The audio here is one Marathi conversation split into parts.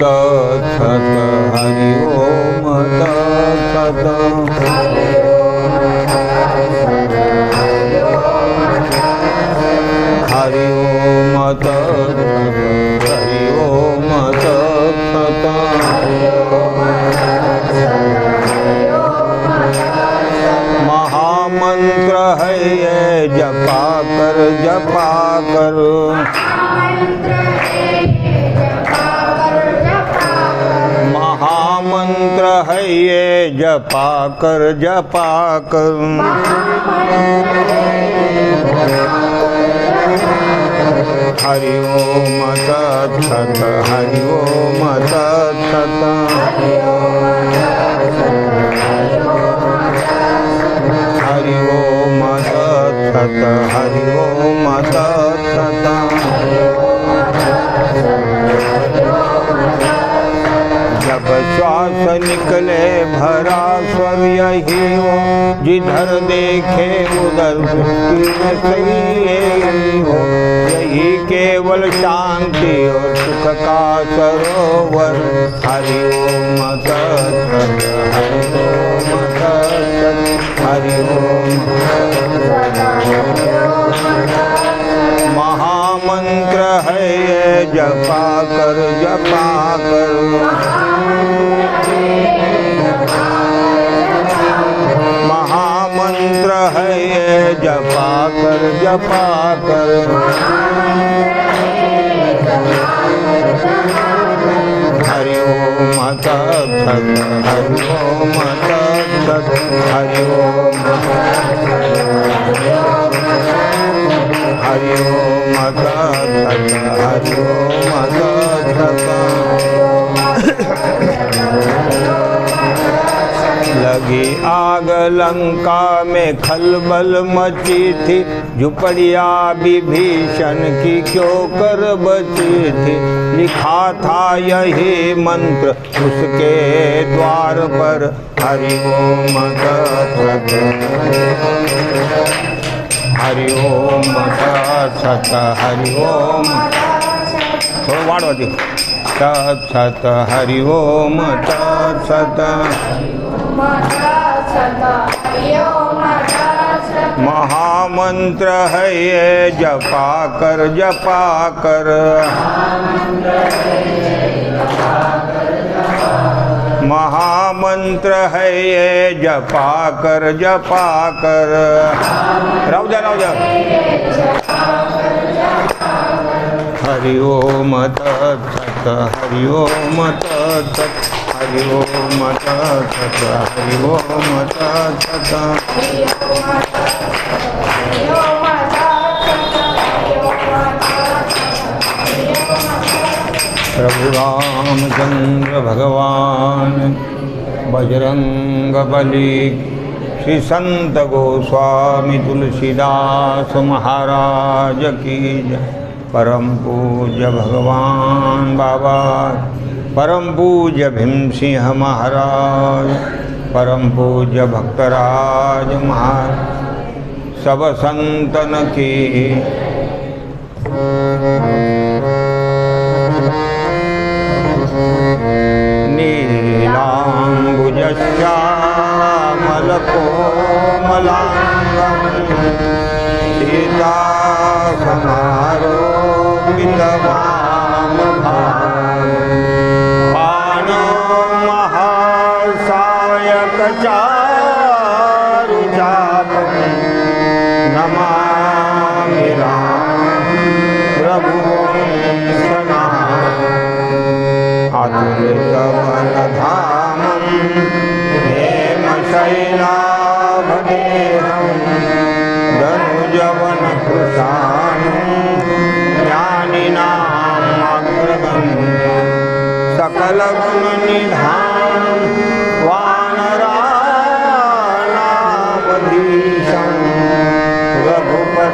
तत्सत हरि ओम तत्सत हरि ओम तत्सत हरि ओम तत्सत महामंत्र है ये जपा कर महामंत्र है ये जपा कर हरि ओम तत्सत हरि ओम तत्सत हरि ओम तत्सत हरि ओम तत्सत जब श्वास निकले भरा स्वर यही हो, जिधर देखे उधर सृष्टि में सही यही हो, यही केवल शांति और सुख का सरोवर। हरि ओम तत्सत हरि ओम तत्सत हरि ओम महामंत्र है ये जपा कर महामंत्र है ये जपा कर हरि ओम तत्सत हरि ओम तत्सत हरि ओम हरि ओम तत्सत हरि ओम तत्सत लगी आग लंका में खलबल मची थी, झुपड़िया विभीषण की क्यों कर बची थी। लिखा था यही मंत्र उसके द्वार पर। हरि ओम तत्सत हरि ओम तत्सत हरि ओम थोड़ा वाढवा दे तत्सत हरि ओम तत्सत महामंत्र है ये जपा कर महामंत्र है ये जपा कर राव जा हरि ओम तत्सत हरि ओम तत्सत हरि ओम तत्सत हरि ओम तत्सत प्रभु रामचंद्र भगवान बजरंग बली श्री संत गोस्वामी तुलसीदास महाराज की जय। परम पूज्य भगवान बाबा, परम पूज्य भीमसिंह महाराज, परम पूज्य भक्तराज महाराज, सब संतन की नीलाम्बुजश्यामलकोमलाङ्गं सीता पानो महासायकचारुचापं नमामि रघुवंशनाथम् अतुलितबलधामं हेमशैलाभदेहं धनुजवनकृशानं सकलगुणनिधानं वानराणां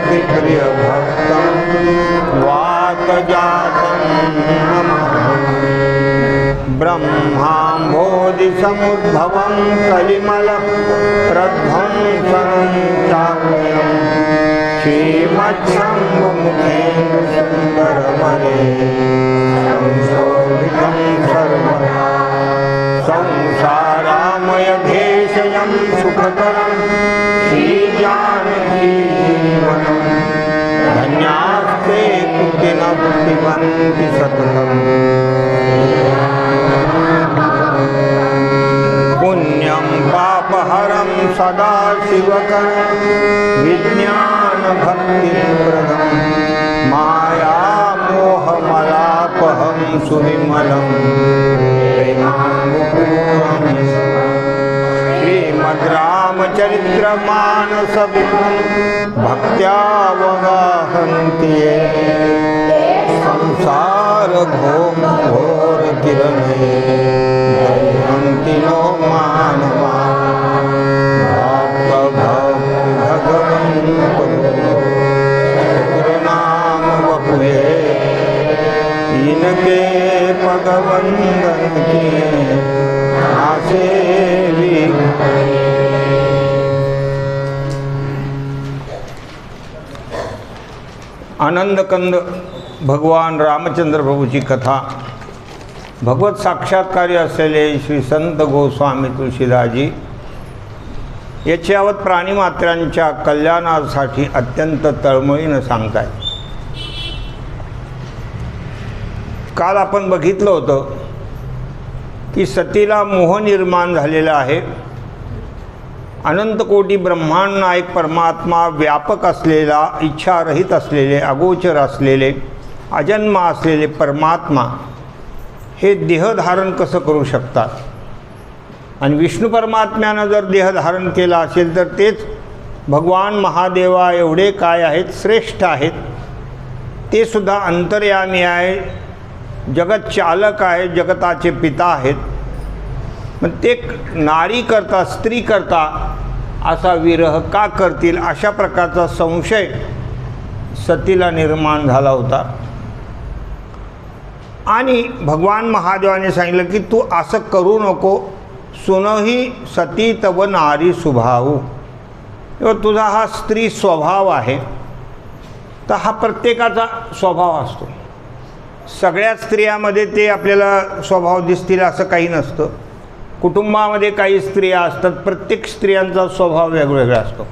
प्रियभक्तं वातजातं ब्रह्माम्भोधिसमुद्भवं कलिमलप्रध्वंसनं चाप्यं श्रीमच्छम्भुमुखेन सुन्दरमणे संशोभितं सर्वदा संसारामयभेषजं सुखकरं श्रीजानकीजीवनं धन्यास्ते कृतिनः पिबन्ति सततम् पुण्यं पापहरं सदा शिवकरं विज्ञानभक्तिप्रदं मायामोहमलापहं सुविमलं प्रेमानुपूरं श्रीमद्रामचरित्रमानसविभं भक्त्यावगाहन्ति ये संसारघोरकिरणे हन्ति नो मानवा नाम बपुए इनके पगवंदन किए आसे आनंदकंद भगवान रामचंद्र प्रभूची कथा भगवत साक्षात्कारी असलेले श्री संत गोस्वामी तुळशीदासजी याची यावत प्राणीमात्रांच्या कल्याणासाठी अत्यंत तळमळीनं सांगतायत. काल आपण बघितलं होतं की सतीला मोह निर्माण झालेला आहे. अनंत कोटी ब्रह्मांड नायक परमात्मा व्यापक असलेला, इच्छारहित असलेले, अगोचर असलेले, अजन्म असलेले परमात्मा हे देहधारण कसं करू शकतात. आणि विष्णू परमात्म्यानं जर देहधारण केला असेल तर तेच भगवान महादेवा एवढे काय आहेत, श्रेष्ठ आहेत. ते सुद्धा अंतर्यामी आहे, जगत चालक आहे, जगताचे पिता आहेत. मग ते नारी करता, स्त्री करता असा विरह का करतील, अशा प्रकारचा संशय सतीला निर्माण झाला होता. आणि भगवान महादेवाने सांगितलं की तू असं करू नको, सुनही सती तव नारी स्वभाव. किंवा तुझा हा स्त्री स्वभाव आहे. तर हा प्रत्येकाचा स्वभाव असतो. सगळ्या स्त्रियामध्ये ते आपल्याला स्वभाव दिसतील असं काही नसतं. कुटुंबामध्ये काही स्त्रिया असतात, प्रत्येक स्त्रियांचा स्वभाव वेगवेगळा असतो.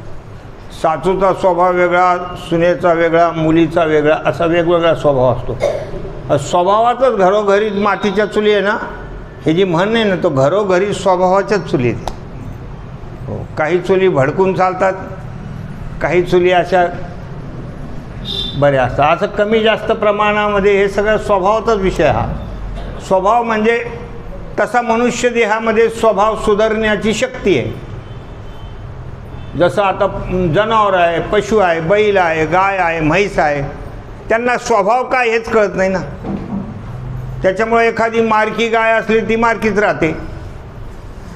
सासूचा स्वभाव वेगळा, सुनेचा वेगळा, मुलीचा वेगळा, असा वेगवेगळा स्वभाव असतो. स्वभावातच घरोघरी मातीच्या चुली आहे ना, हे जी म्हण आहे ना, तो घरोघरी स्वभावाच्याच चुली आहेत. हो, काही चुली भडकून चालतात, काही चुली अशा बऱ्या असतात. असं कमी जास्त प्रमाणामध्ये हे सगळं स्वभावाचाच विषय. हा स्वभाव म्हणजे तसा मनुष्य देहामध्ये स्वभाव सुधारण्याची शक्ती आहे. जसं आता जनावर आहे, पशु आहे, बैल आहे, गाय आहे, म्हैस आहे, त्यांना स्वभाव काय हेच कळत नाही ना. त्याच्यामुळे एखादी मारकी गाय असली ती मारकीच राहते,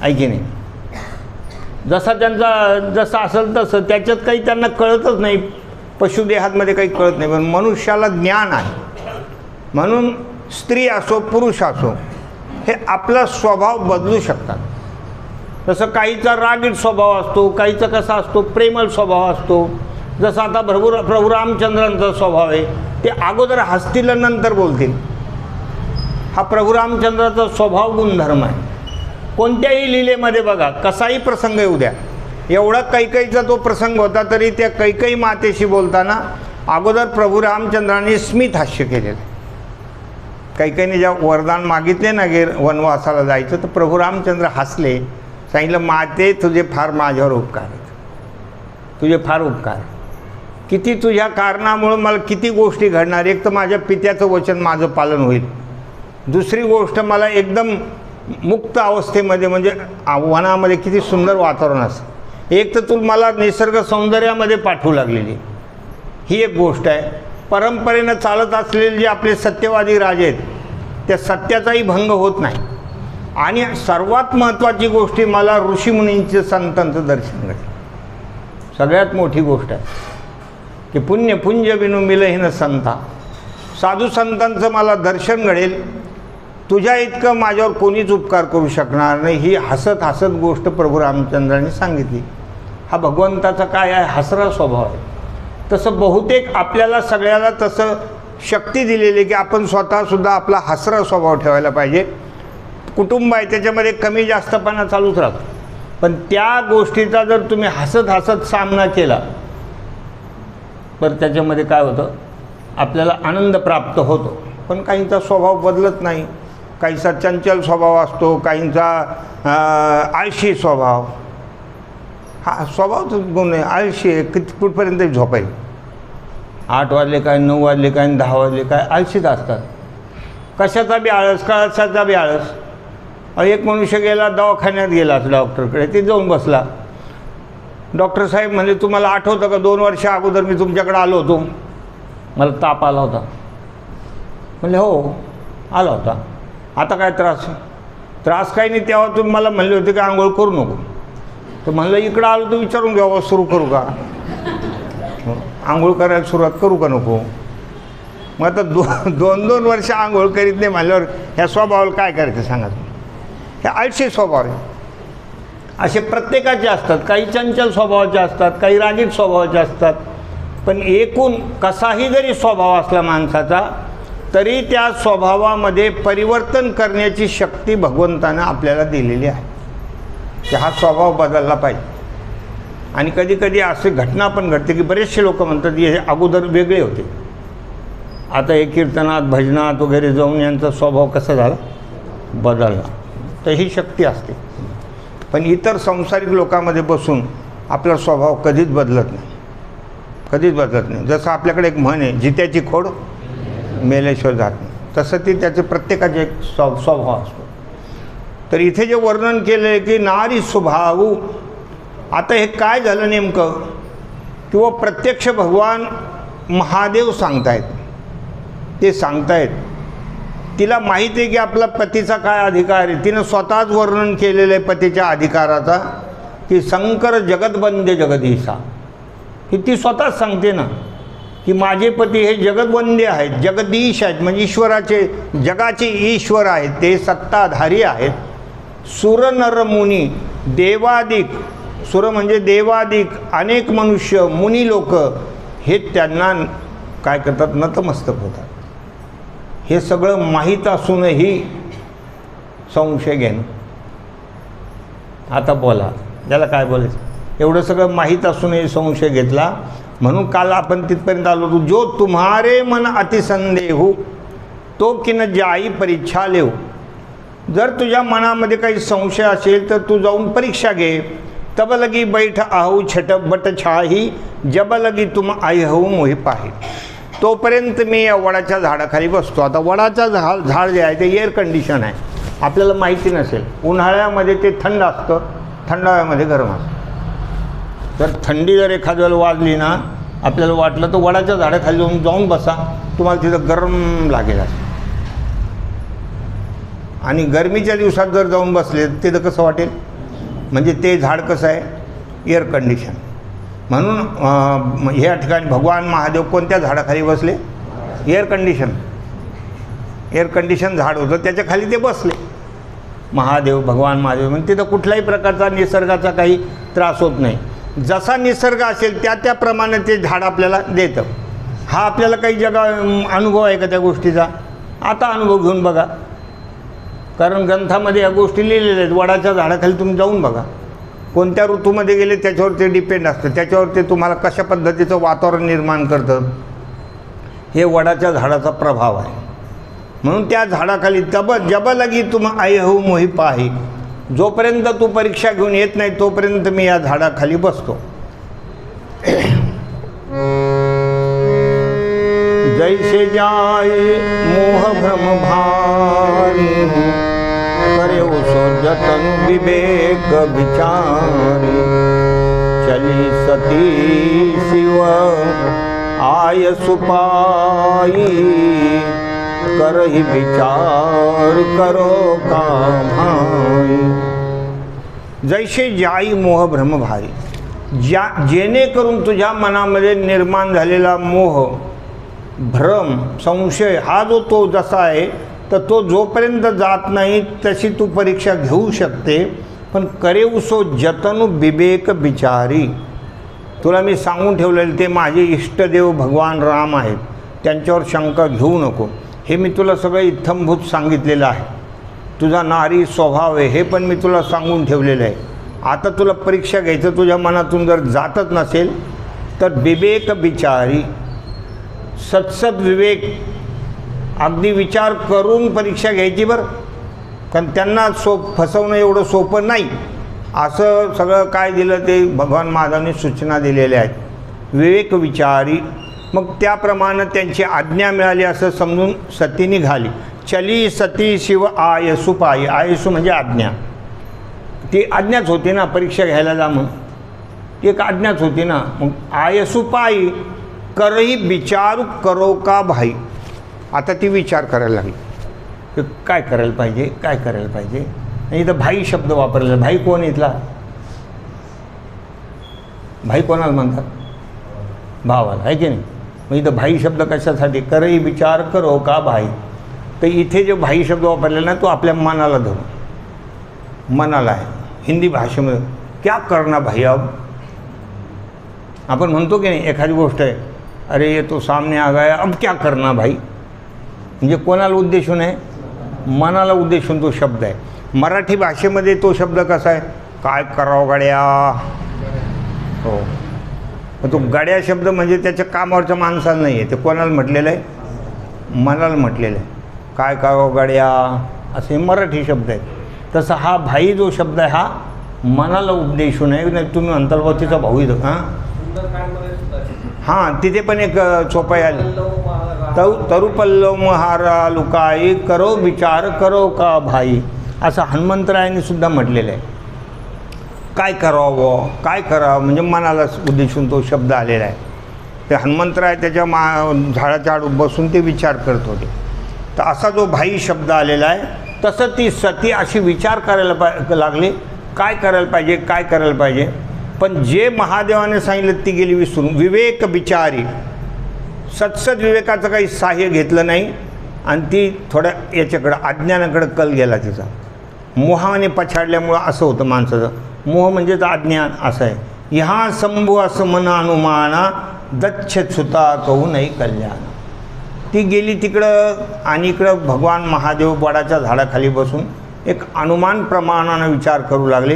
आहे की नाही. जसा त्यांचा जसं असेल तसं त्याच्यात काही त्यांना कळतच नाही. पशुदेहामध्ये काही कळत नाही. पण मनुष्याला ज्ञान आहे. म्हणून स्त्री असो पुरुष असो हे आपला स्वभाव बदलू शकतात. तसं काहीचा रागीट स्वभाव असतो, काहीचा कसा असतो प्रेमळ स्वभाव असतो. जसं आता प्रभू रामचंद्रांचा स्वभाव आहे, ते अगोदर हसतील नंतर बोलतील. हा प्रभू रामचंद्राचा स्वभाव गुणधर्म आहे. कोणत्याही लीलेमध्ये बघा, कसाही प्रसंग येऊ द्या, एवढा कैकईचा तो प्रसंग होता तरी त्या कैकई मातेशी बोलताना अगोदर प्रभू रामचंद्रांनी स्मित हास्य केलेलं. कैकईने जेव्हा वरदान मागितले ना गे वनवासाला जायचं, तर प्रभू रामचंद्र हसले, सांगितलं माते तुझे फार माझ्यावर उपकार आहेत, तुझे फार उपकार. किती तुझ्या कारणामुळं मला किती गोष्टी घडणार. एक तर माझ्या पित्याचं वचन माझं पालन होईल. दुसरी गोष्ट मला एकदम मुक्त अवस्थेमध्ये म्हणजे वनामध्ये किती सुंदर वातावरण असतं. एक तर तू मला निसर्ग सौंदर्यामध्ये पाठवू लागलेली ही एक गोष्ट आहे. परंपरेनं चालत असलेले जे आपले सत्यवादी राजे आहेत त्या सत्याचाही भंग होत नाही. आणि सर्वात महत्त्वाची गोष्टी मला ऋषीमुनींचे संतांचं दर्शन घडलं. सगळ्यात मोठी गोष्ट आहे. की पुण्य पुंज बिनु मिलहीन संता, साधू संतांचं मला दर्शन घडेल, तुझ्या इतकं माझ्यावर कोणीच उपकार करू शकणार नाही, ही हसत हसत गोष्ट प्रभू रामचंद्रांनी सांगितली. हा भगवंताचा काय आहे, हसरा स्वभाव आहे. तसं बहुतेक आपल्याला सगळ्याला तसं शक्ती दिलेली की आपण स्वतःसुद्धा आपला हसरा स्वभाव ठेवायला पाहिजे. कुटुंब आहे त्याच्यामध्ये कमी जास्तपणा चालूच राहतो, पण त्या गोष्टीचा जर तुम्ही हसत हसत सामना केला तर त्याच्यामध्ये काय होतं, आपल्याला आनंद प्राप्त होतो. पण काहींचा स्वभाव बदलत नाही, काहींचा चंचल स्वभाव असतो, काहींचा आळशी स्वभाव. हा स्वभावच गुण आहे, आळशी आहे. कुठपर्यंत झोपायचं, 8 वाजले काय, 9 वाजले काय, 10 वाजले काय, आळशीच असतात. कशाचा बी आळस, कशाचा बी आळस. एक मनुष्य गेला दवाखान्यात गेला डॉक्टरकडे, ते जाऊन बसला. डॉक्टर साहेब म्हणजे तुम्हाला आठवतं का 2 वर्ष अगोदर मी तुमच्याकडे आलो होतो, मला ताप आला होता. म्हणले हो आला होता, आता काय त्रास आहे? त्रास काही नाही, तेव्हा तुम्ही मला म्हणले होते की आंघोळ करू नको. तर म्हणलं इकडं आलो तर विचारून घ्यावं सुरू करू का, आंघोळ करायला सुरुवात करू का नको. मग आता 2-2 वर्ष आंघोळ करीत नाही म्हणल्यावर ह्या स्वभावाला काय करायचं सांगा. हे आळशी स्वभाव आहे. असे प्रत्येकाचे असतात, काही चंचल स्वभावाचे असतात, काही रागीट स्वभावाचे असतात. पण एकूण कसाही जरी स्वभाव असला माणसाचा तरी त्या स्वभावामध्ये परिवर्तन करण्याची शक्ती भगवंतानं आपल्याला दिलेली आहे, की हा स्वभाव बदलला पाहिजे. आणि कधी कधी असे घटना पण घडते की बरेचसे लोक म्हणतात की हे अगोदर वेगळे होते, आता हे कीर्तनात भजनात वगैरे जाऊन यांचा स्वभाव कसा झाला, बदलला. तर ही शक्ती असते. पण इतर संसारिक लोकांमध्ये बसून आपला स्वभाव कधीच बदलत नाही, कधीच बदलत नाही. जसं आपल्याकडे एक म्हण आहे, जित्याची खोड मेल्याशिवाय जात नाही, तसं ती त्याचे प्रत्येकाचे एक स्वभाव असतो. तर इथे जे वर्णन केलं आहे की नारी स्वभावू, आता हे काय झालं नेमकं, किंवा प्रत्यक्ष भगवान महादेव सांगतायत, ते सांगतायत तिला माहीत आहे की आपला पतीचा काय अधिकार आहे. तिनं स्वतःच वर्णन केलेलं आहे पतीच्या अधिकाराचा, की शंकर जगतवंद्य जगदीशा. ही ती स्वतःच सांगते ना की माझे पती हे जगतवंद्य आहेत, जगदीश आहेत, म्हणजे ईश्वराचे, जगाचे ईश्वर आहेत, ते सत्ताधारी आहेत. सुर नर मुनी देवादिक, सुर म्हणजे देवादिक अनेक मनुष्य मुनी लोक हे त्यांना काय करतात, नतमस्तक होतात. हे सगळं माहीत असूनही संशय घेणं. आता बोला, त्याला काय बोलायचं, एवढं सगळं माहीत असूनही संशय घेतला. म्हणून काल आपण तिथपर्यंत आलो होतो, जो तुम्हारे मन अतिसंदेहू तो किन जाई परीक्षा लेव. जर तुझ्या मनामध्ये काही संशय असेल तर तू जाऊन परीक्षा घे. तब लगी बैठ आहू छट बट छाही, जब लगी तुम आयहू मोही पाही. तोपर्यंत मी या वडाच्या झाडाखाली बसतो. आता वडाचं झाड जे आहे ते एअर कंडिशन आहे, आपल्याला माहिती नसेल. उन्हाळ्यामध्ये ते थंड असतं, थंडाव्यामध्ये गरम असतं. तर थंडी जर एखाद्या वेळेला वाजली ना, आपल्याला वाटलं तर वडाच्या झाडाखाली जाऊन बसा, तुम्हाला तिथं गरम लागेल. आणि गरमीच्या दिवसात जर जाऊन बसले तिथं कसं वाटेल, म्हणजे ते झाड कसं आहे, एअर कंडिशन. म्हणून ह्या ठिकाणी भगवान महादेव कोणत्या झाडाखाली बसले, एअर कंडिशन झाड होतं, त्याच्या खाली ते बसले महादेव, भगवान महादेव. म्हणजे तिथं कुठल्याही प्रकारचा निसर्गाचा काही त्रास होत नाही. जसा निसर्ग असेल त्याप्रमाणे ते झाड आपल्याला देतं. हा आपल्याला काही जगा अनुभव आहे का त्या गोष्टीचा, आता अनुभव घेऊन बघा. कारण ग्रंथामध्ये या गोष्टी लिहिलेल्या आहेत. वडाच्या झाडाखाली तुम्ही जाऊन बघा, कोणत्या ऋतूमध्ये गेले त्याच्यावर ते डिपेंड असतं, त्याच्यावर ते तुम्हाला कशा पद्धतीचं वातावरण निर्माण करतं, हे वडाच्या झाडाचा प्रभाव आहे. म्हणून त्या झाडाखाली तब जब लगी तुम आयहू मोही पाही, जोपर्यंत तू परीक्षा घेऊन येत नाही तोपर्यंत मी या झाडाखाली बसतो. जैसे जाय मोह भ्रम भारी, करे सो जतन विवेक विचारी. चली सती शिव आय सुपाई, करहि विचार करो का भाई. जैसे जाई मोह भ्रम भारी, जेणेकरून तुझ्या मनामध्ये निर्माण झालेला मोह, भ्रम, संशय हा जो तो जसा आहे तर तो जोपर्यंत जात नाही तशी तू परीक्षा घेऊ शकते. पण करेऊ सो जतनु विवेक विचारी. तुला मी सांगून ठेवलेलं ते माझे इष्टदेव भगवान राम आहेत, त्यांच्यावर शंका घेऊ नको. हे मी तुला सगळं इत्थंभूत सांगितलेलं आहे. तुझा नारी स्वभाव आहे हे पण मी तुला सांगून ठेवलेलं आहे. आता तुला परीक्षा घ्यायचं तुझ्या मनातून जर जातच नसेल तर विवेक विचारी, सत्सद विवेक, अगदी विचार करून परीक्षा घ्यायची बरं. कारण त्यांना फसवणं एवढं सोपं नाही. असं सगळं काय दिलं ते भगवान महादेवांनी सूचना दिलेल्या आहेत. विवेक विचारी. मग त्याप्रमाणे त्यांची आज्ञा मिळाली असं समजून सती निघाली. चली सती शिव आयसु पायी. आयसु म्हणजे आज्ञा. ती आज्ञाच होती ना परीक्षा घ्यायला जा म्हणून, ती एक आज्ञाच होती ना. मग आयसु पायी करही विचारू करो का भाई. आता ती विचार करायला लागली की काय करायला पाहिजे, काय करायला पाहिजे. आणि इथं भाई शब्द वापरलेला. भाई कोण इथला? भाई कोणाला म्हणतात? भावाला, आहे की नाही. मग इथं भाई शब्द कशासाठी? करही विचार करो का भाई. तर इथे जो भाई शब्द वापरलेला ना तो आपल्या मनाला धरून, मनाला आहे. हिंदी भाषेमध्ये क्या करना भाई अब. आपण म्हणतो की नाही एखादी गोष्ट आहे, अरे ये तो सामने आ गया अब क्या करना भाई. म्हणजे कोणाला उद्देशून आहे? मनाला उद्देशून तो शब्द आहे. मराठी भाषेमध्ये तो शब्द कसा आहे? काय करावं गड्या. हो, तो गड्या शब्द म्हणजे त्याच्या कामावरच्या माणसाला नाही आहे, ते कोणाला म्हटलेलं आहे? मनाला म्हटलेलं आहे. काय करावं गड्या असे मराठी शब्द आहेत. तसा हा भाई जो शब्द आहे हा मनाला उद्देशून आहे. नाही तुम्ही अंतर्गतीचा भाऊ इथं हां तिथे पण एक चोपाई आली. तरुपल्लव महारा लुकाई करो विचार करो का भाई. असं हनुमंतरायांनी सुद्धा म्हटलेलं आहे. काय करावं, काय करावं म्हणजे मनाला उद्देशून तो शब्द आलेला आहे. ते हनुमंतराय त्याच्या झाडाच्या आड बसून ते विचार करत होते. तर असा जो भाई शब्द आलेला आहे तसं ती सती अशी विचार करायला लागली काय करायला पाहिजे, काय करायला पाहिजे. पण जे महादेवाने सांगितलं ती गेली विसरून. विवेक विचारी, सत्सद विवेकाचं काही सहाय्य घेतलं नाही आणि ती थोड्या याच्याकडं अज्ञानाकडं कल गेला तिचा. मोहाने पछाडल्यामुळं असं होतं माणसाचं. मोह म्हणजेच अज्ञान असं आहे. ह्या संभू असं मन अनुमाना दच्छ छुता कहू नाही कल्याण. ती गेली तिकडं आणि इकडं भगवान महादेव वडाच्या झाडाखाली बसून एक अनुमान प्रमाणानं विचार करू लागले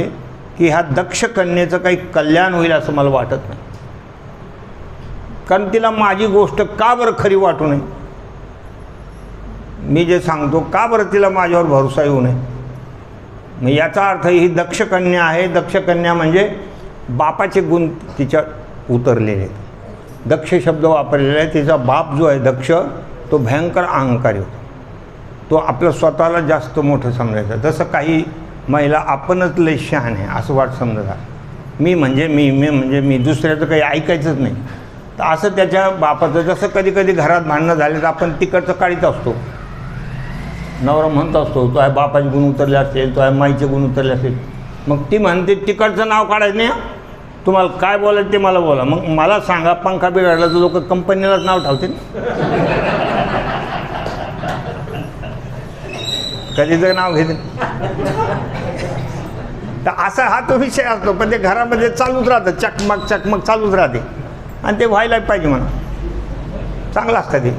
की ह्या दक्ष कन्येचं काही कल्याण होईल असं मला वाटत नाही. कारण तिला माझी गोष्ट का बरं खरी वाटू नये. मी जे सांगतो का बरं तिला माझ्यावर भरोसा येऊ नये. मग याचा अर्थ ही दक्ष कन्या आहे. दक्ष कन्या म्हणजे बापाचे गुण तिच्यात उतरलेले आहेत. दक्ष शब्द वापरलेला आहे. तिचा बाप जो आहे दक्ष तो भयंकर अहंकारी होता. तो आपलं स्वतःला जास्त मोठं समजायचं. तसं काही महिला आपणच लय शहाण आहे असं वाट समजतात. मी म्हणजे मी दुसऱ्याचं काही ऐकायचंच नाही. तर असं त्याच्या बापाचं जसं कधी कधी घरात भांडणं झाले तर आपण तिकडचं काढीत असतो. नवरा म्हणत असतो तो आहे बापाचे गुण उतरले असेल, तो आहे माईचे गुण उतरले असेल. मग ती म्हणते तिकडचं नाव काढायचं नाही. तुम्हाला काय बोलायचं ते मला बोला. मग मला सांगा पंखा बिघडला तर लोक कंपनीलाच नाव ठेवतील. कधीचं नाव घेते. तर असा हा तो विषय असतो. पण ते घरामध्ये चालूच राहतं. चकमक चालूच राहते. आणि ते व्हायला पाहिजे म्हणा. चांगलं असतं ते.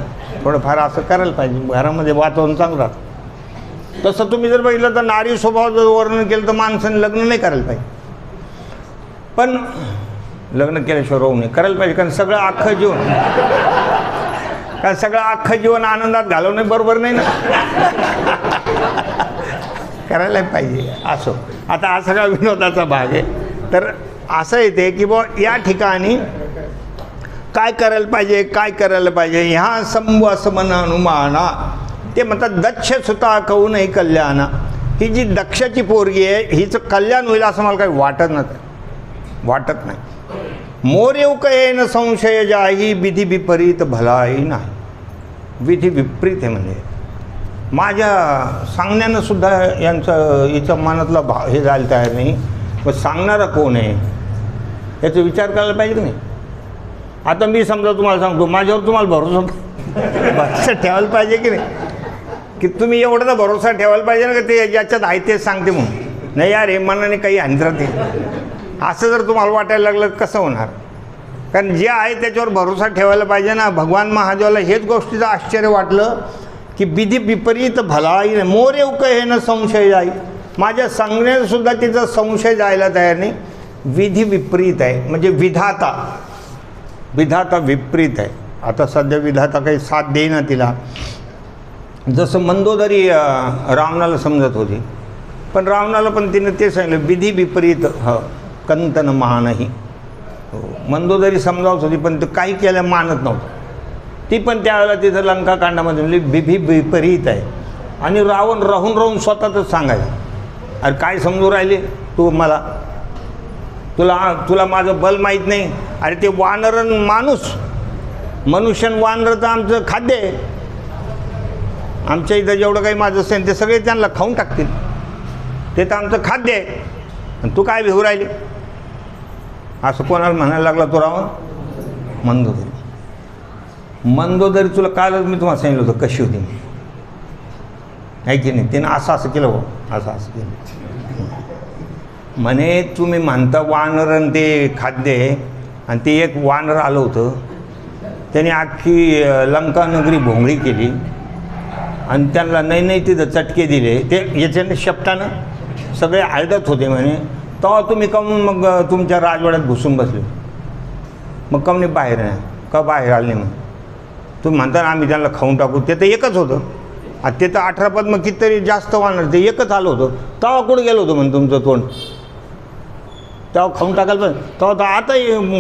थोडंफार असं करायला पाहिजे. घरामध्ये वातावरण चांगलं राहतं. तसं तुम्ही जर बघितलं तर नारी स्वभाव जर वर्णन केलं तर माणसाने लग्न नाही करायला पाहिजे. पण लग्न केल्याशिवाय राहू नये. करायला पाहिजे. कारण सगळं अख्खं जीवन आनंदात घालवणं बरोबर नाही ना. करायला पाहिजे. असो आता हा सगळा विनोदाचा भाग आहे. तर असं येते की बुवा या ठिकाणी काय करायला पाहिजे. ह्या संभू असं मन अनुमाना. ते म्हणतात दक्ष सुता कहू नाही कल्याण. ही जी दक्षाची पोरगी आहे हिचं कल्याण होईल असं मला काही वाटत नाही. मोर येऊ कहे न संशय जाही विधी विपरीत भलाई नाही. विधी विपरीत आहे म्हणजे माझ्या सांगण्यानं सुद्धा हिचं मनातला हे जायला तयार नाही. मग सांगणारा कोण आहे? याचा विचार करायला पाहिजे की नाही? आता मी समजा तुम्हाला सांगतो, माझ्यावर तुम्हाला भरोसा ठेवायला पाहिजे की नाही? की तुम्ही एवढा भरोसा ठेवायला पाहिजे ना की ते ज्याच्यात आहे तेच सांगते म्हणून. नाही यार हे मनाने काही अंतरात असं जर तुम्हाला वाटायला लागलं कसं होणार? कारण जे आहे त्याच्यावर भरोसा ठेवायला पाहिजे ना. भगवान महादेवाला हेच गोष्टीचं आश्चर्य वाटलं की विधी विपरीत भलाई नाही मोर येऊ हे ना संशय जाई. माझ्या सांगण्यातसुद्धा तिचा संशय जायला तयार नाही. विधी विपरीत आहे म्हणजे विधाता विपरीत आहे. आता सध्या विधाता काही साथ देईना तिला. जसं मंदोदरी रावणाला समजत होती, पण रावणाला पण तिने ते सांगितलं विधी विपरीत कंतन मानही. मंदोदरी समजावत होती पण ते काही केलं मानत नव्हतं. ती पण त्यावेळेला तिथं लंकाकांडामध्ये म्हणली विधी विपरीत आहे. आणि रावण राहून स्वतःच सांगायचं, अरे काय समजू राहिले तू मला, तुला माझं बल माहीत नाही. अरे ते वानरन माणूस, मनुष्यन वानर तर आमचं खाद्य आहे. आमच्या इथं जेवढं काही माझं असेल ते सगळे त्यांना खाऊन टाकतील, ते तर आमचं खाद्य आहे. आणि तू काय भिवू राहिले असं कोणाला म्हणायला लागला तो रावण? मंदोदरी तुला कालच मी तुम्हाला सांगितलं होतं कशी होती आहे की नाही. तिनं असं केलं हो, असं केलं म्हणे तुम्ही म्हणता वानरन ते खाद्य आहे. आणि ते एक वानर आलं होतं, त्याने अख्खी लंका नगरी भोंगळी केली आणि त्यांना नाही तिथं चटके दिले. ते याच्याने शेपटानं सगळे आळदत होते म्हणे. तेव्हा तुम्ही कमून मग तुमच्या राजवाड्यात घुसून बसले. मग कमने बाहेर नाही का बाहेर आले नाही मग तुम्ही म्हणता ना आम्ही त्यांना खाऊन टाकू. ते तर एकच होतं. आता ते तर 18 पद मग कितीतरी जास्त वानर ते एकच आलं होतं. तेव्हा कुठं गेलं होतं म्हणे तुमचं तोंड? तेव्हा खाऊन टाकायला पण तेव्हा तर आता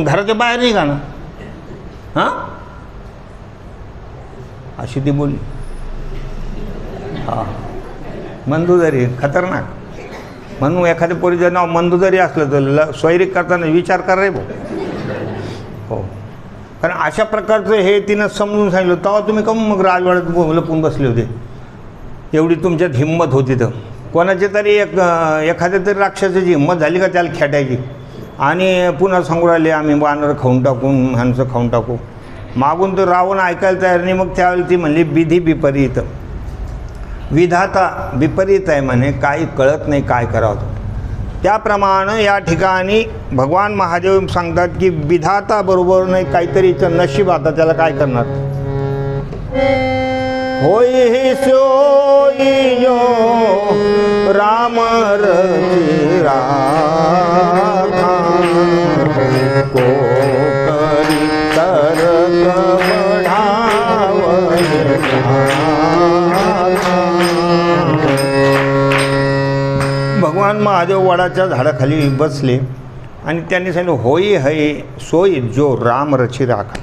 घराच्या बाहेर नाही का ना. हां अशी ती बोलली. हां मंदोदरी खतरनाक. म्हणून एखाद्या पोरीचं नाव मंदोदरी असलं तर स्वैरिक करताना विचार कर रे भाऊ. हो कारण अशा प्रकारचं हे तिनं समजून सांगितलं. तेव्हा तुम्ही कम मग राजवाड्यात लपून बसले होते. एवढी तुमच्यात हिंमत होती तर कोणाची तरी एखाद्या तरी राक्षसाची हिंमत झाली का त्याला खेटायची. आणि पुन्हा सांगू राहिले आम्ही वानर खाऊन टाकून माणसं खाऊन टाकू. मागून तर रावण ऐकायला तयार नाही. मग त्यावेळी ती म्हणली विधी विपरीत, विधाता विपरीत आहे म्हणे, काही कळत नाही काय करावं. त्याप्रमाणे या ठिकाणी भगवान महादेव सांगतात की विधाता बरोबर नाही काहीतरी नशीब. आता त्याला काय करणार? होई ही सोई जो राम रची राखा, को करी तरक बढ़ावय भगवान महादेव वडाच्या झाडाखाली बसले आणि त्यांनी सांगितलं होई है सोई जो राम रची राखा.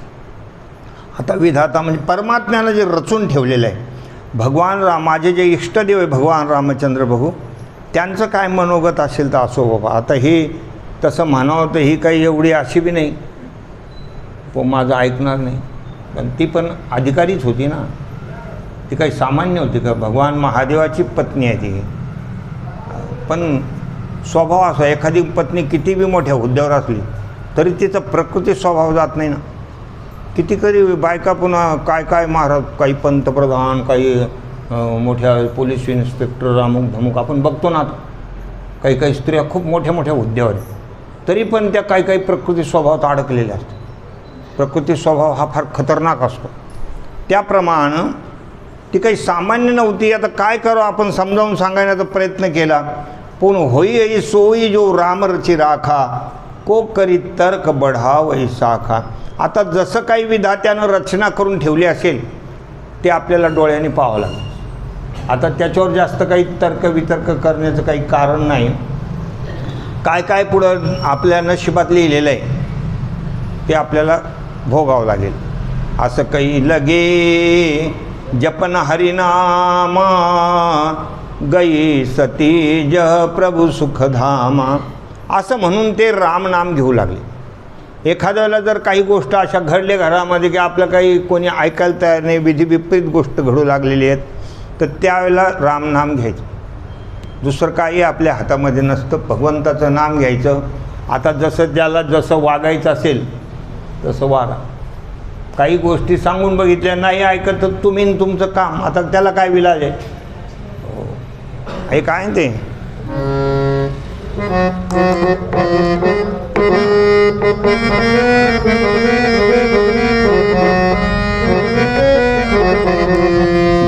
आता विधाता म्हणजे परमात्म्यानं जे रचून ठेवलेलं आहे. भगवान राम माझे जे इष्टदेव आहे भगवान रामचंद्र प्रभू, त्यांचं काय मनोगत असेल तर असो बाबा. आता हे तसं म्हणावं तर ही काही एवढी अशी बी नाही पण माझं ऐकणार नाही. पण ती पण अधिकारीच होती ना, ती काही सामान्य होती का? भगवान महादेवाची पत्नी आहे ती. पण स्वभाव असा, एखादी पत्नी किती बी मोठ्या हुद्द्यावर असली तरी तिचा प्रकृती स्वभाव जात नाही ना. किती कधी बायका पुन्हा काय महाराज, काही पंतप्रधान, काही मोठ्या पोलीस इन्स्पेक्टर, अमुक धमुक आपण बघतो ना. काही स्त्रिया खूप मोठ्या हुद्द्यावर आहेत, तरी पण त्या काही प्रकृती स्वभावात अडकलेल्या असतात. प्रकृती स्वभाव हा फार खतरनाक असतो. त्याप्रमाणे ती काही सामान्य नव्हती. आता काय करावं आपण समजावून सांगण्याचा प्रयत्न केला. पण होई सोई जो राम रची राखा, को करी तर्क बढावई शाखा. आता जसं काही विधात्यानं रचना करून ठेवली असेल ते आपल्याला डोळ्यांनी पाहावं लागेल. आता त्याच्यावर जास्त काही तर्क करण्याचं काही कारण नाही. काय पुढं आपल्या नशिबात लिहिलेलं आहे ते आपल्याला भोगावं लागेल. असं काही लगे जपन हरिनामा, गई सती जह प्रभु सुखधामा. असं म्हणून ते रामनाम घेऊ लागले. एखाद्याला जर काही गोष्ट अशा घडल्या घरामध्ये की आपलं काही कोणी ऐकायला तयार नाही, विधी विपरीत गोष्ट घडू लागलेली आहेत, तर त्यावेळेला रामनाम घ्यायचं. दुसरं काही आपल्या हातामध्ये नसतं. भगवंताचं नाम घ्यायचं आता जसं त्याला जसं वागायचं असेल तसं वागा. काही गोष्टी सांगून बघितल्या नाही ऐकत तर तुम्ही न तुमचं काम, आता त्याला काय विलाज आहे. हे काय ते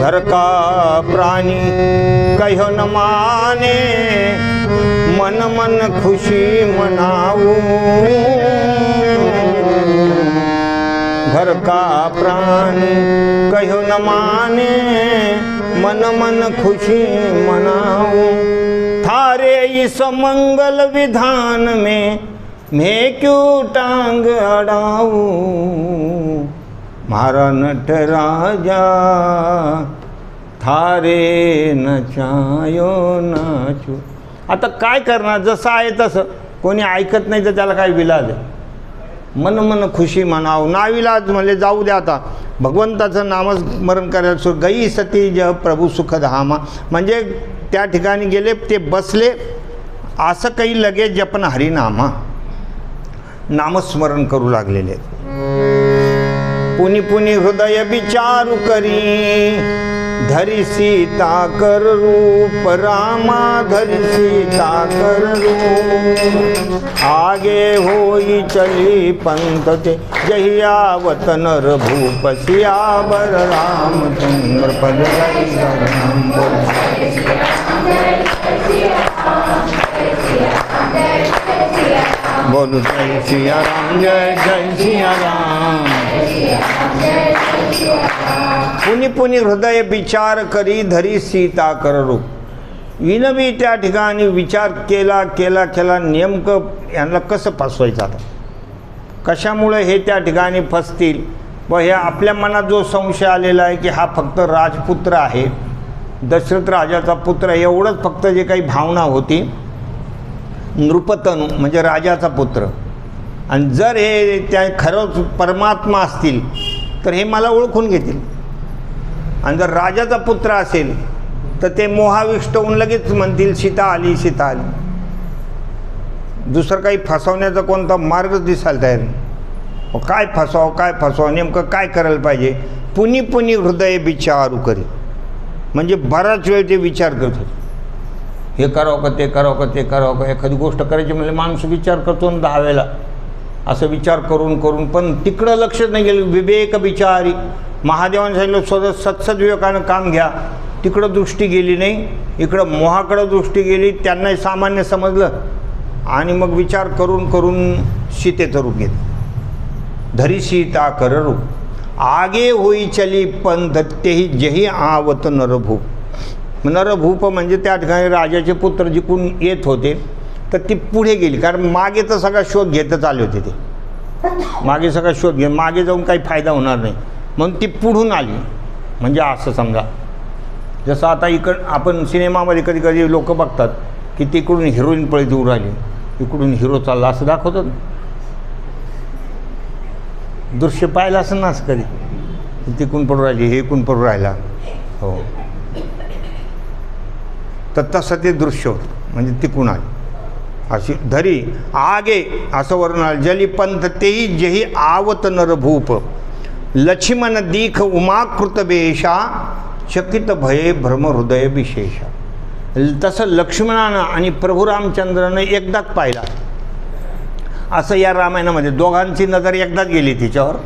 घर का प्राणी कहो न माने, मन मन खुशी मनाऊ. घर का प्राणी कहो न माने, मन मन खुशी मनाऊ. थारे इस मंगल विधान में मैं क्यों टांग अड़ाऊं. मारा नट राजा थारे नचायो नाचू. आता काय करणार, जसं आहे तसं. कोणी ऐकत नाही तर त्याला काय विलाज आहे. मन मन खुशी म्हणावं, नाविलाज म्हणले जाऊ द्या. आता भगवंताचं नामस्मरण करायला सुरू. गई सती ज प्रभू सुखधामा, म्हणजे त्या ठिकाणी गेले ते बसले. असं काही लगेच जपन हरिनामा नामस्मरण करू लागलेले. पुनी पुनी हृदय विचारू करी, धरी सीता कर रूप रामा. धरी सीता कर रूप, आगे होई चली पंथ ते. जही आवत नर भूप, सियावर रामचंद्र पद राम. बोलो जय सिया राम, जय जय सिया राम. पुनी पुनी हृदय विचार करी, धरी सीता कर रूप. विनवी त्या ठिकाणी विचार केला केला केला, नेमकं यांना कसं फसवायचं. आता कशामुळे हे त्या ठिकाणी फसतील. व हे आपल्या मनात जो संशय आलेला आहे की हा फक्त राजपुत्र आहे, दशरथ राजाचा पुत्र, एवढंच फक्त जे काही भावना होती. नृपतनू म्हणजे राजाचा पुत्र. आणि जर हे त्या खरंच परमात्मा असतील तर हे मला ओळखून घेतील. आणि जर राजाचा पुत्र असेल तर ते मोहाविष्ट होऊन लगेच म्हणतील सीता आली सीता आली. दुसरं काही फसवण्याचा कोणता मार्गच दिसायला तयार नाही. काय फसवावं नेमकं काय करायला पाहिजे. पुनी पुनी हृदय विचारू करी, म्हणजे बराच वेळ ते विचार करत होते. हे करावं का ते करावं का ते करावं का. एखादी गोष्ट करायची म्हणजे माणूस विचार करतो ना 10 वेळेला. असं विचार करून करून पण तिकडं लक्ष नाही गेलं. विवेक विचारी महादेवाने सांगितलं सत्सद विवेकानं काम घ्या. तिकडं दृष्टी गेली नाही, इकडं मोहाकडं दृष्टी गेली. त्यांनाही सामान्य समजलं आणि मग विचार करून करून सीतेचं रूप घेतलं. धरी सीता कर रूप, आगे होई चली पंथ तेही जही आवत नरभूप. नरभूप म्हणजे त्या ठिकाणी राजाचे पुत्र जिकडून येत होते तर ती पुढे गेली. कारण मागे तर सगळा शोध घेतच आले होते. ते मागे सगळा शोध घे, मागे जाऊन काही फायदा होणार नाही म्हणून ती पुढून आली. म्हणजे असं समजा जसं आता आपण सिनेमामध्ये कधी कधी लोक बघतात की तिकडून हिरोईन पळत येऊ राहिली, इकडून हिरो चालला असं दाखवतात. दृश्य पाहिलं असं ना असं कधी, तिकडून पडू राहिली हे इकडून पडू राहिला. हो, तर तसं ते दृश्य होतं. म्हणजे तिकडून आली अशी. धरी आगे असं वरून आलं. जली पंथ तेही जेही आवत नरभूप, लक्ष्मण दीख उमाकृत बेशा, चकित भये भ्रम हृदय विशेषा. तसं लक्ष्मणानं आणि प्रभू रामचंद्रानं एकदाच पाहिला. असं या रामायणामध्ये दोघांची नजर एकदाच गेली तिच्यावर,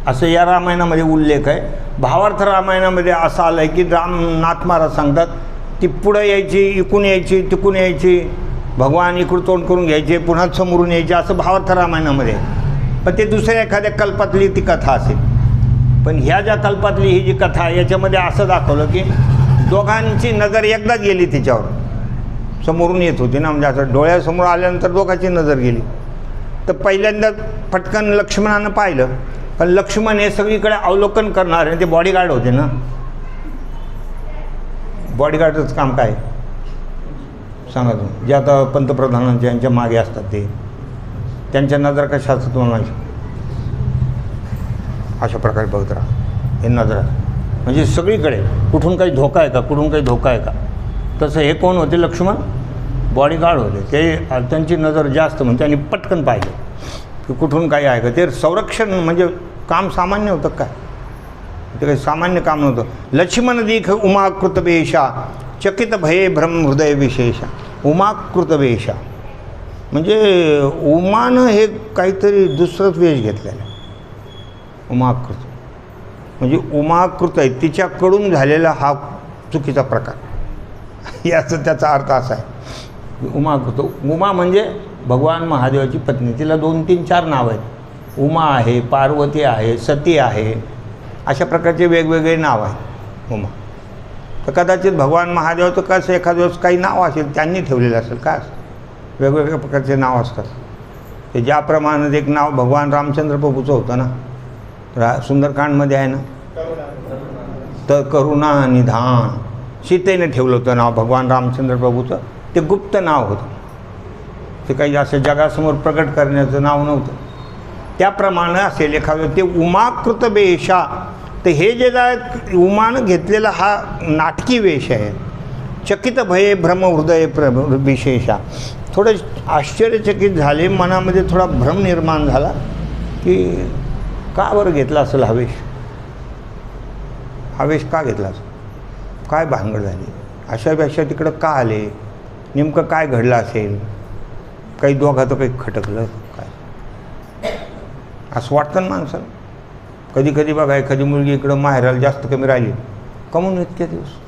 असं या रामायणामध्ये उल्लेख आहे. भावार्थ रामायणामध्ये असं आलं आहे की रामनाथ महाराज सांगतात ती पुढं यायची, इकडून यायची, तिकडून यायची, भगवान इकडून तोंड करून घ्यायचे, पुन्हा समोरून यायचे, असं भावार्थ रामायणामध्ये. पण ते दुसऱ्या एखाद्या कल्पातली ती कथा असेल. पण ह्या ज्या कल्पातली ही जी कथा आहे याच्यामध्ये असं दाखवलं की दोघांची नजर एकदाच गेली तिच्यावर. समोरून येत होती ना, म्हणजे असं डोळ्यासमोर आल्यानंतर दोघांची नजर गेली. तर पहिल्यांदा फटकन लक्ष्मणानं पाहिलं, पण लक्ष्मण हे सगळीकडे अवलोकन करणारे ते बॉडीगार्ड होते ना. बॉडीगार्डचं काम काय सांगा तुम्ही. जे आता पंतप्रधानांच्या यांच्या मागे असतात ते, त्यांच्या नजर कशा असतात तुम्हाला अशा प्रकारे बघत राहा. हे नजर म्हणजे सगळीकडे कुठून काही धोका आहे का, कुठून काही धोका आहे का. तसं हे कोण होते लक्ष्मण. बॉडीगार्ड होते ते, त्यांची नजर जास्त म्हणून त्यांनी पटकन पाहिलं की कुठून काही आहे का. ते संरक्षण म्हणजे काम सामान्य होतं काय, ते काही सामान्य काम नव्हतं. लक्ष्मण दीख उमाकृत वेशा चकित भये भ्रम हृदय विशेषा. उमाकृत वेशा म्हणजे उमानं हे काहीतरी दुसरंच वेश घेतलेलं आहे. उमाकृत म्हणजे उमाकृत आहे, तिच्याकडून झालेला हा चुकीचा प्रकार, याचा त्याचा अर्थ असा आहे. उमाकृत, उमा म्हणजे भगवान महादेवाची पत्नी. तिला 2, 3, 4 नाव आहेत. उमा आहे, पार्वती आहे, सती आहे, अशा प्रकारचे वेगवेगळे नाव आहेत उमा. तर कदाचित भगवान महादेवाचं कसं एखाद्या वेळेस काही नाव असेल त्यांनी ठेवलेलं असेल का, वेगवेगळ्या प्रकारचे नाव असतात. ते ज्याप्रमाणे एक नाव भगवान रामचंद्र प्रभूचं होतं ना, सुंदरकांडमध्ये आहे ना, तर करुणा निधान, सीतेने ठेवलं होतं नाव भगवान रामचंद्र प्रभूचं. ते गुप्त नाव होतं, ते काही असं जगासमोर प्रकट करण्याचं नाव नव्हतं. त्याप्रमाणे असेल एखादं ते उमाकृत वेशा. तर हे जे उमानं घेतलेला हा नाटकी वेश आहे. चकित भये भ्रम हृदय विशेषा. थोडे आश्चर्यचकित झाले, मनामध्ये थोडा भ्रम निर्माण झाला की का बरं घेतला असेल हा वेश, हा वेश का घेतला असेल, काय भानगड झाली, अशा वेशा तिकडं का आले, नेमकं काय घडलं असेल, काही दोघाचं काही खटकलं काय, असं वाटतं ना माणसाला. कधी कधी बघा एखादी मुलगी इकडं माहेराला जास्त कमी राहिली, कमून इतके दिवस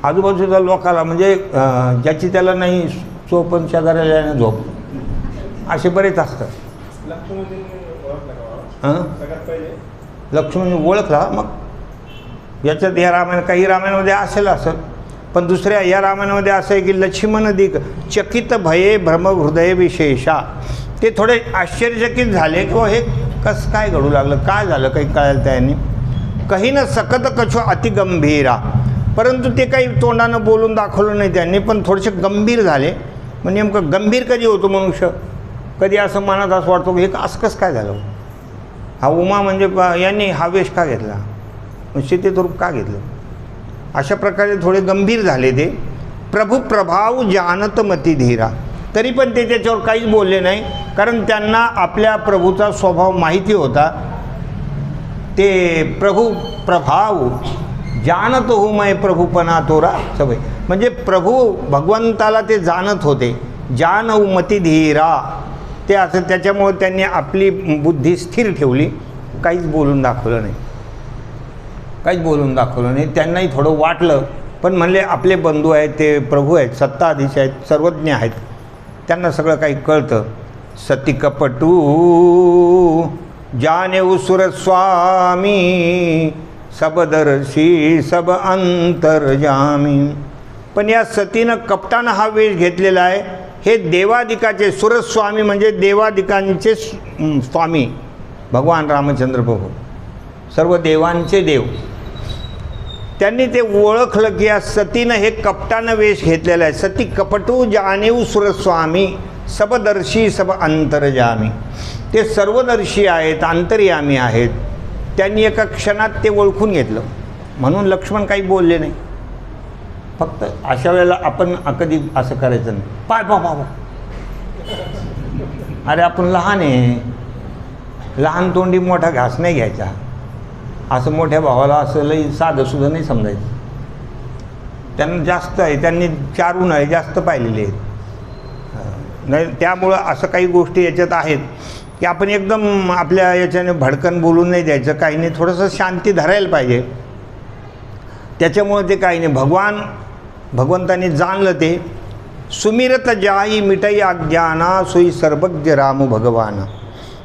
आजूबाजूच्या लोकाला म्हणजे ज्याची त्याला नाही चोपण शेजाऱ्याला झोप, असे बरेच असतात. लक्ष्मण ओळखला. मग याच्यात या रामायण काही रामायणामध्ये असेल पण दुसऱ्या या रामायणामध्ये असं आहे की लक्ष्मण दिक चकित भये भ्रम हृदय विशेषा. ते थोडे आश्चर्यचकित झाले की हे कसं काय घडू लागलं, काय झालं, काही कळायला त्यांनी. काही न सकत कछो अतिगंभीरा. परंतु ते काही तोंडानं बोलून दाखवलं नाही त्यांनी, पण थोडेसे गंभीर झाले. मग नेमकं गंभीर कधी होतो मनुष्य, कधी असं मनात असं वाटतो की हे असं कसं काय झालं, हा उमा म्हणजे यांनी हा वेश का घेतला, सीतेचं रूप का घेतलं, अशा प्रकारे थोडे गंभीर झाले ते. प्रभू प्रभाव जानत मती धीरा. तरी पण ते त्याच्यावर काहीच बोलले नाही, कारण त्यांना आपल्या प्रभूचा स्वभाव माहिती होता. ते प्रभू प्रभाव जानत हो मै प्रभूपणा तोरा सवय. म्हणजे प्रभू भगवंताला ते जाणत होते. जानऊ मती धीरा. ते असं त्याच्यामुळे त्यांनी आपली बुद्धी स्थिर ठेवली, काहीच बोलून दाखवलं नाही, काहीच बोलून दाखवलं नाही. त्यांनाही थोडं वाटलं, पण म्हणले आपले बंधू आहेत, ते प्रभू आहेत, सत्ताधीश आहेत, सर्वज्ञ आहेत, त्यांना सगळं काही कळतं. सती कपटू जाने उसुर स्वामी सबदर्शी सब अंतर्जामी. पण या सतीनं कपटानं हा वेश घेतलेला आहे. हे देवादिकाचे सुरस्वामी म्हणजे देवादिकांचे स्वामी भगवान रामचंद्र प्रभू, सर्व देवांचे देव. त्यांनी ते ओळखलं की या सतीनं हे कपटानं वेश घेतलेला आहे. सती कपटू जाणीव सुरस्वामी सबदर्शी सब अंतर्जामी. ते सर्वदर्शी आहेत, अंतर्यामी आहेत. त्यांनी एका क्षणात ते ओळखून घेतलं, म्हणून लक्ष्मण काही बोलले नाही. फक्त अशा वेळेला आपण कधी असं करायचं नाही, पाय बाबा, अरे आपण लहान आहे, लहान तोंडी मोठा घास नाही घ्यायचा. असं मोठ्या भावाला असं लई साधंसुद्धा नाही समजायचं. त्यांना जास्त आहे, त्यांनी 4 उन्हाळे जास्त पाहिलेले आहेत. नाही त्यामुळं असं काही गोष्टी याच्यात आहेत की आपण एकदम आपल्या याच्याने भडकन बोलून नाही द्यायचं, काही नाही, थोडंसं शांती धरायला पाहिजे. त्याच्यामुळं ते काही नाही. भगवंताने जाणलं ते. सुमिरत जाई मिटई अज्ञाना सोयी सर्वज्ञ राम भगवान.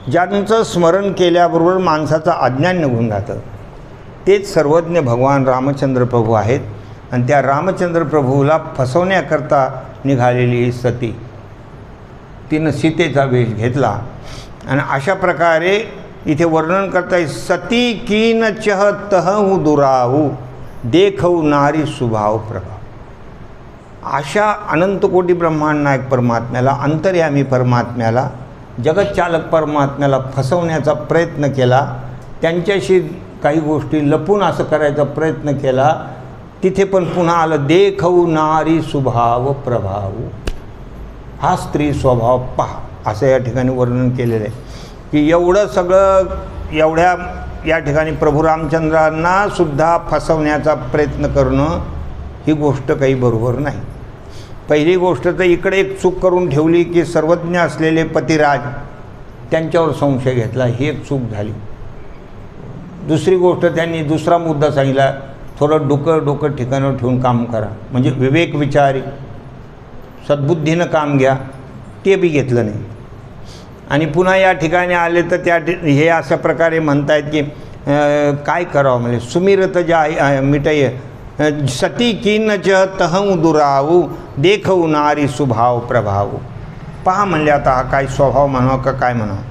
ज्यांचं स्मरण केल्याबरोबर माणसाचं अज्ञान निघून जातं, तेच सर्वज्ञ भगवान रामचंद्र प्रभू आहेत. आणि त्या रामचंद्र प्रभूला फसवण्याकरता निघालेली सती, तिनं सीतेचा वेश घेतला. आणि अशा प्रकारे इथे वर्णन करता येईल. सती कीन चह तहू दुराहू देखऊ नारी सुभाव प्रभाव. अशा अनंतकोटी ब्रह्मांड नायक परमात्म्याला, अंतर्यामी परमात्म्याला, जगतचालक परमात्म्याला फसवण्याचा प्रयत्न केला. त्यांच्याशी काही गोष्टी लपून असं करायचा प्रयत्न केला. तिथे पण पुन्हा आलं, देखऊ नारी स्वभाव प्रभाव, हा स्त्री स्वभाव पहा, असं या ठिकाणी वर्णन केलेलं आहे. की एवढं सगळं या ठिकाणी प्रभू रामचंद्रांना सुद्धा फसवण्याचा प्रयत्न करणं ही गोष्ट काही बरोबर नाही. पहिली गोष्ट तर इकडे एक चूक करून ठेवली की सर्वज्ञ असलेले पतिराज त्यांच्यावर संशय घेतला, ही एक चूक झाली. दुसरी गोष्ट त्यांनी दुसरा मुद्दा सांगितला, थोडं डोकं ठिकाणावर ठेवून काम करा, म्हणजे विवेक विचारी सद्बुद्धीनं काम घ्या, ते बी घेतलं नाही. आणि पुन्हा या ठिकाणी आले तर हे अशा प्रकारे म्हणतायत की काय करावं, म्हणजे सुमिरत जा मिटय सती किनच तहं दुरावू, देखऊ नारी स्वभाव प्रभाव. पहा म्हणले आता हा काय स्वभाव म्हणावं का काय म्हणावं.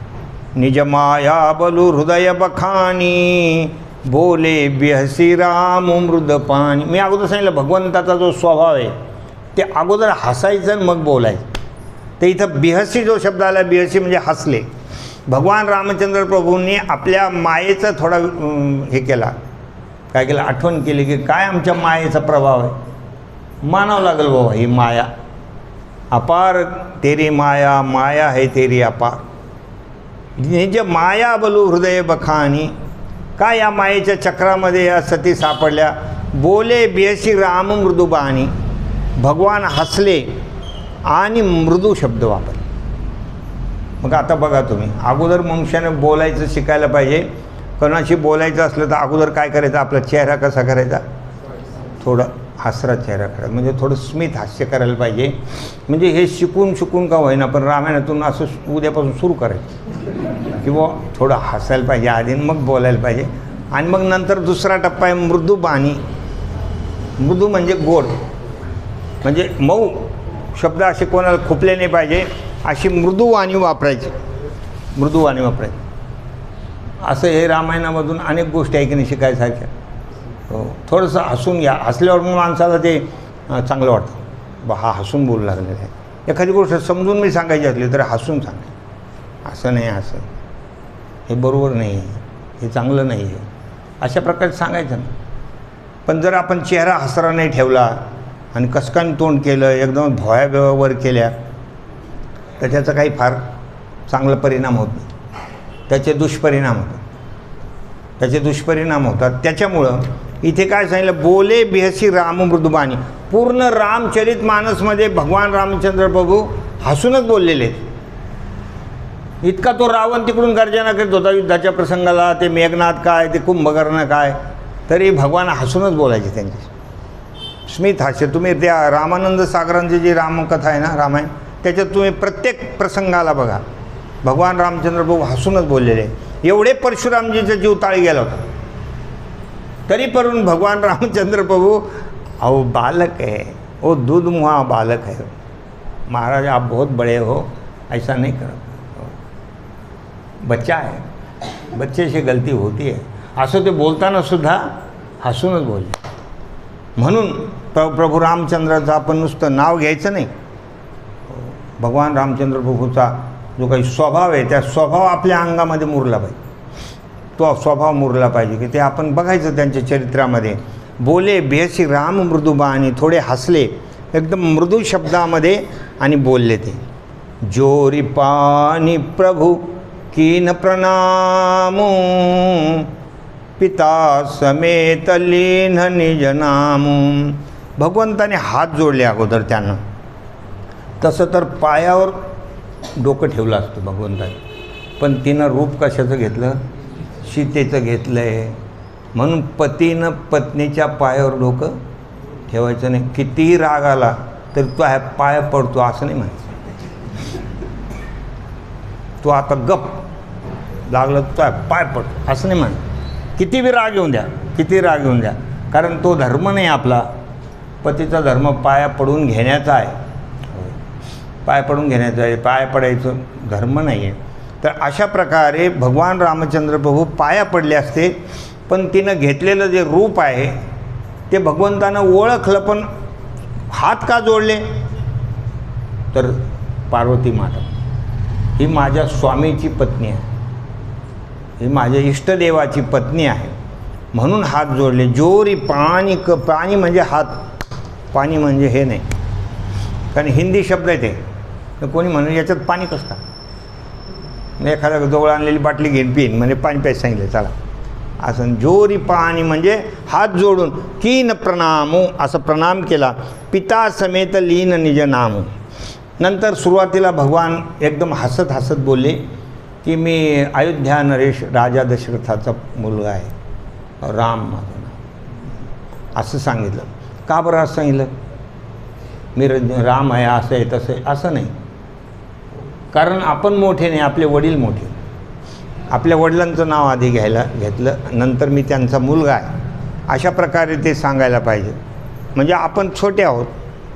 निज माया बलू हृदय बखानी, बोले बिहसी राम मृद पाणी. मी अगोदर सांगितलं भगवंताचा जो स्वभाव आहे ते अगोदर हसायचं आणि मग बोलायचं. तर इथं बिहसी जो शब्द आला, बिहसी म्हणजे हसले. भगवान रामचंद्र प्रभूंनी आपल्या मायेचं थोडा हे केला, काय केलं, आठवण केली की काय आमच्या मायेचा प्रभाव आहे. मानावं लागेल बाबा, ही माया अपार, तेरी माया माया है तेरी अपार. निज माया बलू हृदय बखानी, काय या मायेच्या चक्रामध्ये या सती सापडल्या. बोले बिहसी राम मृदुबाणी, भगवान हसले आणि मृदू शब्द वापरले. मग आता बघा तुम्ही, अगोदर मनुष्याने बोलायचं शिकायला पाहिजे. कोणाशी बोलायचं असलं तर अगोदर काय करायचं, आपला चेहरा कसा करायचा, थोडं हसरा चेहरा करायचा, म्हणजे थोडं स्मित हास्य करायला पाहिजे. म्हणजे हे शिकून का होईना पण रामायणातून असं उद्यापासून सुरू करायचं, किंवा थोडं हसायला पाहिजे आधी, मग बोलायला पाहिजे. आणि मग नंतर दुसरा टप्पा आहे मृदू बाणी. मृदू म्हणजे गोड, म्हणजे मऊ शब्द असे कोणाला खुपले नाही पाहिजे, अशी मृदुवाणी वापरायची, मृदुवाणी वापरायची. असं हे रामायणामधून अनेक गोष्टी आहे की नाही शिकायसारख्या. हो, थोडंसं हसून घ्या, हसल्यावर मग माणसाला ते चांगलं वाटतं, बा हा हसून बोलू लागलेलं आहे. एखादी गोष्ट समजून मी सांगायची असली तर हसून सांगाय, असं नाही, असं हे बरोबर नाही, हे चांगलं नाही आहे, अशा प्रकारे सांगायचं ना. पण जर आपण चेहरा हसरा नाही ठेवला आणि कसकान तोंड केलं, एकदम भोया वर केल्या, तर त्याचा काही फार चांगला परिणाम होत नाही. त्याचे दुष्परिणाम होतात. त्याच्यामुळं इथे काय सांगितलं, बोले बिहसी राम मृदुबाणी. पूर्ण रामचरित मानसमध्ये भगवान रामचंद्र प्रभू हसूनच बोललेले आहेत. इतका तो रावण तिकडून गर्जना करीत होता युद्धाच्या प्रसंगाला, ते मेघनाथ काय, ते कुंभकर्ण काय, तरी भगवान हसूनच बोलायचे त्यांचे, स्मित हास्य. तुम्ही त्या रामानंद सागरांची जी रामकथा आहे ना, रामायण, त्याच्यात तुम्ही प्रत्येक प्रसंगाला बघा, भगवान रामचंद्र प्रभू हसूनच बोललेले. एवढे परशुरामजीचा जीव ताळी गेला होता, तरी पण भगवान रामचंद्र प्रभू, अहो बालक है, वो दूध मुहा बालक है, महाराज आप बहुत बड़े हो, ऐसा नहीं करो, बच्चा है, बच्चे से गलती होती है, असं ते बोलताना सुद्धा हसूनच बोलले. म्हणून प्रभू रामचंद्राचं आपण नुसतं नाव घ्यायचं नाही. भगवान रामचंद्र प्रभूचा जो काही स्वभाव आहे, त्या स्वभाव आपल्या अंगामध्ये मुरला पाहिजे. तो स्वभाव मुरला पाहिजे की ते आपण बघायचं त्यांच्या चरित्रामध्ये. बोले बेहसी राम मृदुबाणी, थोडे हसले एकदम मृदू शब्दामध्ये आणि बोलले ते. जोरी पानी प्रभू कीन प्रणामो, पिता समेत लीन निज नामो. भगवंताने हात जोडले अगोदर त्यांना. तसं तर पायावर डोकं ठेवलं असतं भगवंताने, पण तिनं रूप कशाचं घेतलं, सीतेचं घेतलं आहे. म्हणून पतीनं पत्नीच्या पायावर डोकं ठेवायचं नाही. कितीही राग आला तर तो पाय पडतो असं नाही म्हणायचं. तो आता गप लागलं तो पाय पडतो असं नाही म्हणत. किती बी राग येऊन द्या, किती राग येऊन द्या, कारण तो धर्म नाही आपला. पतीचा धर्म पाया पडून घेण्याचा आहे, पाय पडून घेण्याचा आहे, पाय पडायचं धर्म नाही आहे. तर अशा प्रकारे भगवान रामचंद्र प्रभू पाया पडले असते, पण तिनं घेतलेलं जे रूप आहे ते भगवंतानं ओळखलं. पण हात का जोडले, तर पार्वती माता ही माझ्या स्वामीची पत्नी आहे, ही माझ्या इष्टदेवाची पत्नी आहे, म्हणून हात जोडले. जोरी पाणी पाणी म्हणजे हात, पाणी म्हणजे हे नाही, कारण हिंदी शब्द आहे ते. तर कोणी म्हणून याच्यात पाणी कसं का, एखाद्या जवळ आणलेली बाटली घेऊन पिईन म्हणजे पाणी प्यायचं सांगितलं चला असं. जोरी पाणी म्हणजे हात जोडून कीन प्रणामो, असं प्रणाम केला. पिता समेत लीन निज नामो. नंतर सुरुवातीला भगवान एकदम हसत हसत बोलले की मी अयोध्या नरेश राजा दशरथाचा मुलगा आहे, राम माझं नाव, असं सांगितलं. का बरं असं सांगितलं? मी राम आहे असं आहे तसं आहे असं नाही, कारण आपण मोठे नाही, आपले वडील मोठे. आपल्या वडिलांचं नाव आधी घेतलं, नंतर मी त्यांचा मुलगा आहे, अशा प्रकारे ते सांगायला पाहिजे. म्हणजे आपण छोटे आहोत,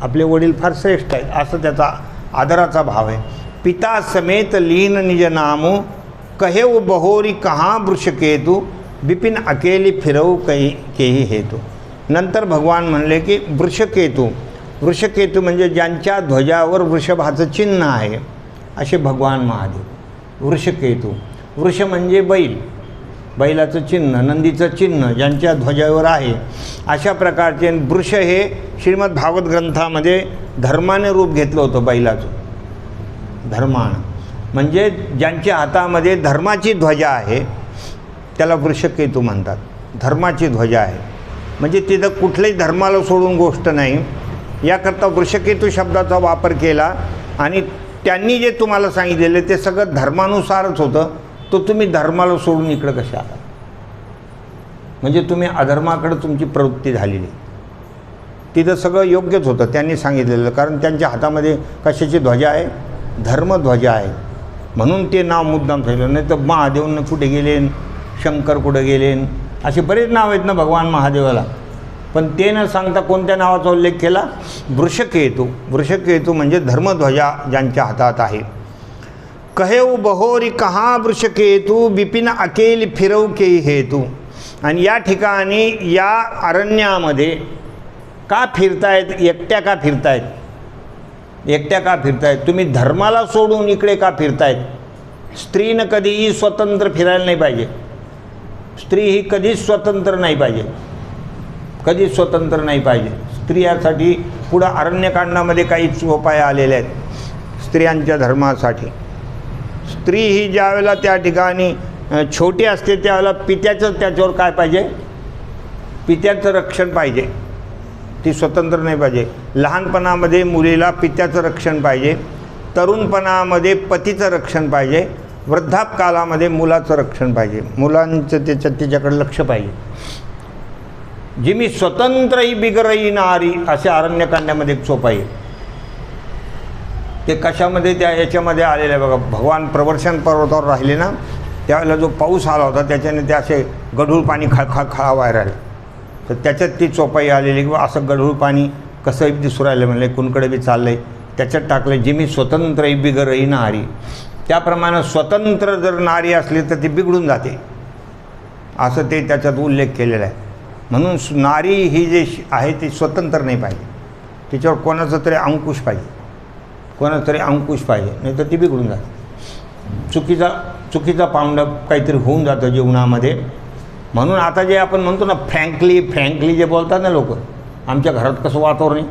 आपले वडील फार श्रेष्ठ आहेत, असं त्याचा आदराचा भाव आहे. पिता समेत लीन निज नामो, कहे वो बहोरी कहाँ वृषकेतु, बिपिन अकेली फिरवू केही हेतू. नंतर भगवान म्हणले की वृषकेतू, वृषकेतू म्हणजे ज्यांच्या ध्वजावर वृषभाचं चिन्ह आहे असे भगवान महादेव. वृषकेतू, वृष म्हणजे बैल, बैलाचं चिन्ह, नंदीचं चिन्ह ज्यांच्या ध्वजावर आहे अशा प्रकारचे. वृष हे श्रीमद भागवत ग्रंथामध्ये धर्माने रूप घेतलं होतं बैलाचं. धर्मानं म्हणजे ज्यांच्या हातामध्ये धर्माची ध्वजा आहे त्याला वृषकेतू म्हणतात. धर्माची ध्वजा आहे म्हणजे तिथं कुठल्याही धर्माला सोडून गोष्ट नाही, याकरता वृषकेतू शब्दाचा वापर केला. आणि त्यांनी जे तुम्हाला सांगितलेलं ते सगळं धर्मानुसारच होतं, तो तुम्ही धर्माला सोडून इकडं कशा आला? म्हणजे तुम्ही अधर्माकडे तुमची प्रवृत्ती झालेली. तिथं सगळं योग्यच होतं त्यांनी सांगितलेलं, कारण त्यांच्या हातामध्ये कशाची ध्वजा आहे? धर्मध्वजा आहे, म्हणून ते नाव मुद्दाम ठेवलं. नाही तर महादेवनं कुठे गेलेन, शंकर कुठे गेलेन, असे बरेच नाव आहेत ना भगवान महादेवाला, पण ते न सांगता कोणत्या नावाचा उल्लेख केला? वृषकेतू. वृषकेतू म्हणजे धर्मध्वजा ज्यांच्या हातात आहे. कहेऊ बहोरी कहाँ वृषकेतू, बिपिन अकेली फिरवू केही हेतू. आणि या ठिकाणी या अरण्यामध्ये का फिरतायत? एकट्या का फिरतायत? एकट्या का फिरतायत? तुम्ही धर्माला सोडून इकडे का फिरतायत? स्त्रीनं कधीही स्वतंत्र फिरायला नाही पाहिजे. स्त्री ही कधीच स्वतंत्र नाही पाहिजे, कधीच स्वतंत्र नाही पाहिजे. स्त्रियासाठी पुढं अरण्यकांडामध्ये काही उपाय आलेले आहेत स्त्रियांच्या धर्मासाठी. स्त्री ही ज्या वेळेला त्या ठिकाणी छोटी असते त्यावेळेला पित्याचं त्याच्यावर काय पाहिजे? पित्याचं रक्षण पाहिजे, ती स्वतंत्र नाही पाहिजे. लहानपणामध्ये मुलीला पित्याचं रक्षण पाहिजे, तरुणपणामध्ये पतीचं रक्षण पाहिजे, वृद्धापकालामध्ये मुलाचं रक्षण पाहिजे. मुलांचं तिच्याकडे लक्ष पाहिजे. जिमी स्वतंत्र ही बिगरही नारी, असे अरण्यकांडामध्ये एक सोपं आहे. ते कशामध्ये? त्या याच्यामध्ये आलेलं आहे बघा. भगवान प्रवर्षण पर्वतावर राहिले ना, त्यावेळेला जो पाऊस आला होता त्याच्याने ते असे गढूळ पाणी खळखळा व्हायला राहिले, तर त्याच्यात ती चोपाई आलेली की असं गढूळ पाणी कसं दिसू राहिलं म्हणले, कुणकडे बी चाललं आहे, त्याच्यात टाकलं जिमी स्वतंत्र ही बिगरही नारी. त्याप्रमाणे स्वतंत्र जर नारी असली तर ती बिघडून जाते, असं ते त्याच्यात उल्लेख केलेला आहे. म्हणून नारी ही जी आहे ती स्वतंत्र नाही पाहिजे, तिच्यावर कोणाचा तरी अंकुश पाहिजे, कोणाचा तरी अंकुश पाहिजे, नाही तर ती बिघडून जाते. चुकीचा पाऊंड काहीतरी होऊन जातं जीवनामध्ये. म्हणून आता जे आपण म्हणतो ना फ्रँकली जे बोलतात ना लोक, आमच्या घरात कसं वातावरण आहे,